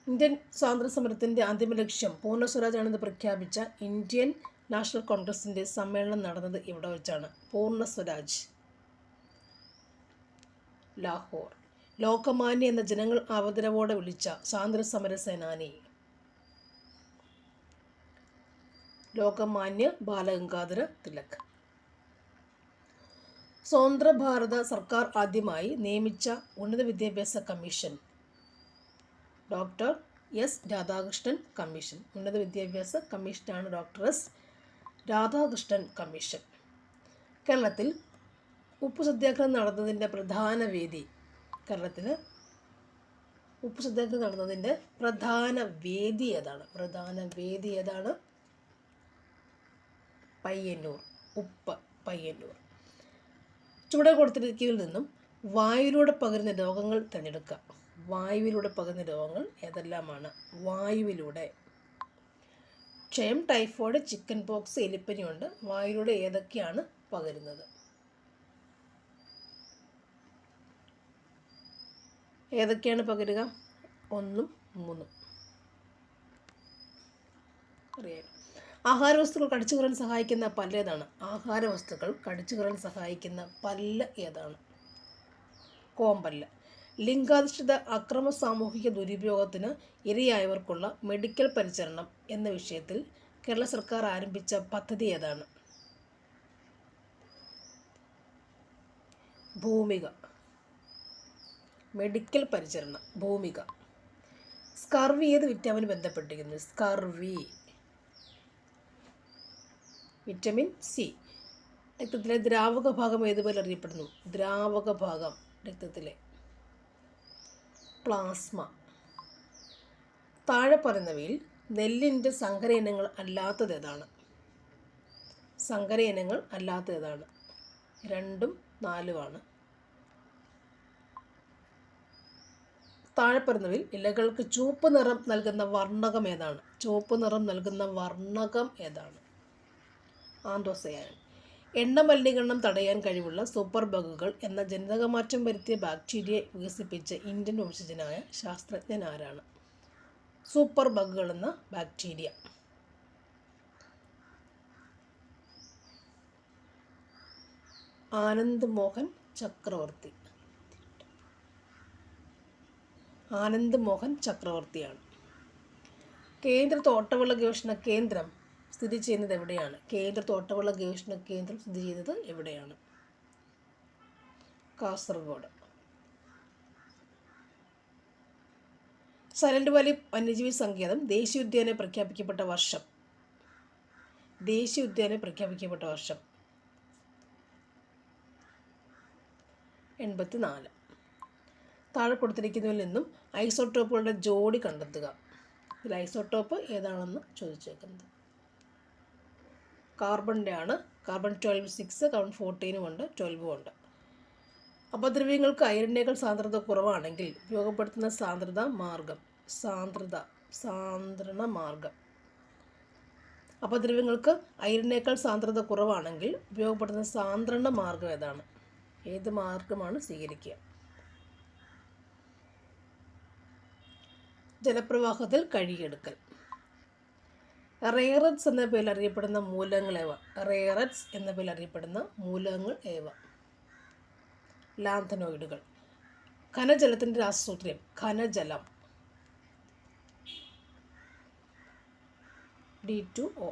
ഇന്ത്യൻ സ്വാതന്ത്ര്യ സമരത്തിൻ്റെ അന്തിമ ലക്ഷ്യം പൂർണ്ണ സ്വരാജ് ആണെന്ന് പ്രഖ്യാപിച്ച ഇന്ത്യൻ നാഷണൽ കോൺഗ്രസിൻ്റെ സമ്മേളനം നടന്നത് ഇവിടെ വെച്ചാണ്. പൂർണ്ണ സ്വരാജ്, ലാഹോർ. ലോകമാന്യ എന്ന ജനങ്ങൾ ആദരവോടെ വിളിച്ച സ്വാതന്ത്ര്യ സമര സേനാനി. ലോകമാന്യ ബാലഗംഗാധര തിലക്. സ്വതന്ത്ര ഭാരത സർക്കാർ ആദ്യമായി നിയമിച്ച ഉന്നത വിദ്യാഭ്യാസ commission. Doctor S Radhakrishnan commission. ഉന്നത വിദ്യാഭ്യാസ കമ്മീഷനാണ് ഡോക്ടർ എസ് രാധാകൃഷ്ണൻ കമ്മീഷൻ. കേരളത്തിൽ ഉപ്പു സത്യാഗ്രഹം നടന്നതിൻ്റെ പ്രധാന വേദി. ഏതാണ്? പയ്യന്നൂർ. പയ്യന്നൂർ. ചുവടെ കൊടുത്തിരിക്കുന്നതിൽ നിന്നും വായുവിലൂടെ പകരുന്ന രോഗങ്ങൾ തിരഞ്ഞെടുക്കുക. വായുവിലൂടെ പകരുന്ന രോഗങ്ങൾ ഏതെല്ലാമാണ്? ക്ഷയം, ടൈഫോയിഡ്, ചിക്കൻ പോക്സ്, എലിപ്പനിയുണ്ട്. വായുവിലൂടെ ഏതൊക്കെയാണ് പകരുന്നത്? ഏതൊക്കെയാണ് പകരുക? 1, 3 അറിയാം. ആഹാരവസ്തുക്കൾ കടിച്ചു കീറാൻ സഹായിക്കുന്ന പല്ല് ഏതാണ്? കോമ്പല്ല്. ലിംഗാധിഷ്ഠിത അക്രമ സാമൂഹിക ദുരുപയോഗത്തിന് ഇരയായവർക്കുള്ള മെഡിക്കൽ പരിചരണം എന്ന വിഷയത്തിൽ കേരള സർക്കാർ ആരംഭിച്ച പദ്ധതി ഏതാണ്? ഭൂമിക. മെഡിക്കൽ പരിചരണം. ഭൂമിക. സ്കർവി ഏത് വിറ്റാമിന് ബന്ധപ്പെട്ടിരിക്കുന്നു? Scurvy vitamin C. രക്തത്തിലെ ദ്രാവക ഭാഗം ഏതുപോലെ അറിയപ്പെടുന്നു? ദ്രാവക ഭാഗം രക്തത്തിലെ പ്ലാസ്മ. താഴെ പറയുന്നവയിൽ നെല്ലിൻ്റെ സങ്കര ഇനങ്ങൾ അല്ലാത്തത് ഏതാണ്? സങ്കര ഇനങ്ങൾ അല്ലാത്തത് ഏതാണ്? 2ഉം 4ഉമാണ്. താഴെ പറയുന്നവയിൽ ഇലകൾക്ക് ചുവപ്പ് നിറം നൽകുന്ന വർണ്ണകം ഏതാണ്? ചുവപ്പ് നിറം നൽകുന്ന വർണ്ണകം ഏതാണ്? ആന്തോസയാൻ. എണ്ണ മലിനീകരണം തടയാൻ കഴിവുള്ള സൂപ്പർ ബഗുകൾ എന്ന ജനിതകമാറ്റം വരുത്തിയ ബാക്ടീരിയയെ വികസിപ്പിച്ച ഇന്ത്യൻ വംശജനായ ശാസ്ത്രജ്ഞൻ ആരാണ്? സൂപ്പർ ബഗുകൾ എന്ന ബാക്ടീരിയ. ആനന്ദ് മോഹൻ ചക്രവർത്തി. ആനന്ദ് മോഹൻ ചക്രവർത്തിയാണ്. കേന്ദ്ര തോട്ടവിള ഗവേഷണ കേന്ദ്രം സ്ഥിതി ചെയ്യുന്നത് എവിടെയാണ്? കേന്ദ്ര തോട്ടവിള ഗവേഷണ കേന്ദ്രം സ്ഥിതി ചെയ്യുന്നത് എവിടെയാണ്? കാസർഗോഡ്. സൈലന്റ് വാലി വന്യജീവി സങ്കേതം ദേശീയോദ്യാനമായി പ്രഖ്യാപിക്കപ്പെട്ട വർഷം? ദേശീയോദ്യാനമായി പ്രഖ്യാപിക്കപ്പെട്ട വർഷം 1984. താഴെ കൊടുത്തിരിക്കുന്നതിൽ നിന്നും ഐസോട്ടോപ്പുകളുടെ ജോഡി കണ്ടെത്തുക. ഇതിൽ ഐസോട്ടോപ്പ് ഏതാണെന്ന് ചോദിച്ചേക്കുന്നത്. കാർബണിൻ്റെ ആണ്. കാർബൺ 12 കാർബൺ 14 ഉണ്ട്, 12 ഉണ്ട്. അപദ്രവ്യങ്ങൾക്ക് അയണിനേക്കാൾ സാന്ദ്രത കുറവാണെങ്കിൽ ഉപയോഗപ്പെടുത്തുന്ന സാന്ദ്രണ മാർഗം. അപദ്രവ്യങ്ങൾക്ക് അയണിനേക്കാൾ സാന്ദ്രത കുറവാണെങ്കിൽ ഉപയോഗപ്പെടുത്തുന്ന സാന്ദ്രണ മാർഗം ഏതാണ്? ഏത് മാർഗമാണ് സ്വീകരിക്കുക? ജലപ്രവാഹത്തിൽ കഴുകിയെടുക്കൽ. റെയററ്റ്സ് എന്ന പേരിൽ അറിയപ്പെടുന്ന മൂലകങ്ങൾ ഏവ? റെയററ്റ്സ് എന്ന പേരിൽ അറിയപ്പെടുന്ന മൂലകങ്ങൾ ഏവ? ലാന്തനോയിഡുകൾ. ഘനജലത്തിൻ്റെ രാസസൂത്രം. ഘനജലം D2O.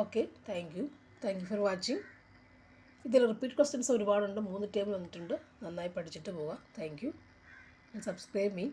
Okay, thank you for watching. ഇതിൽ റിപ്പീറ്റ് ക്വസ്റ്റ്യൻസ് ഒരുപാടുണ്ട്. 3 ടേബിൾ വന്നിട്ടുണ്ട്. നന്നായി പഠിച്ചിട്ട് പോവുക. Thank you. Subscribe me.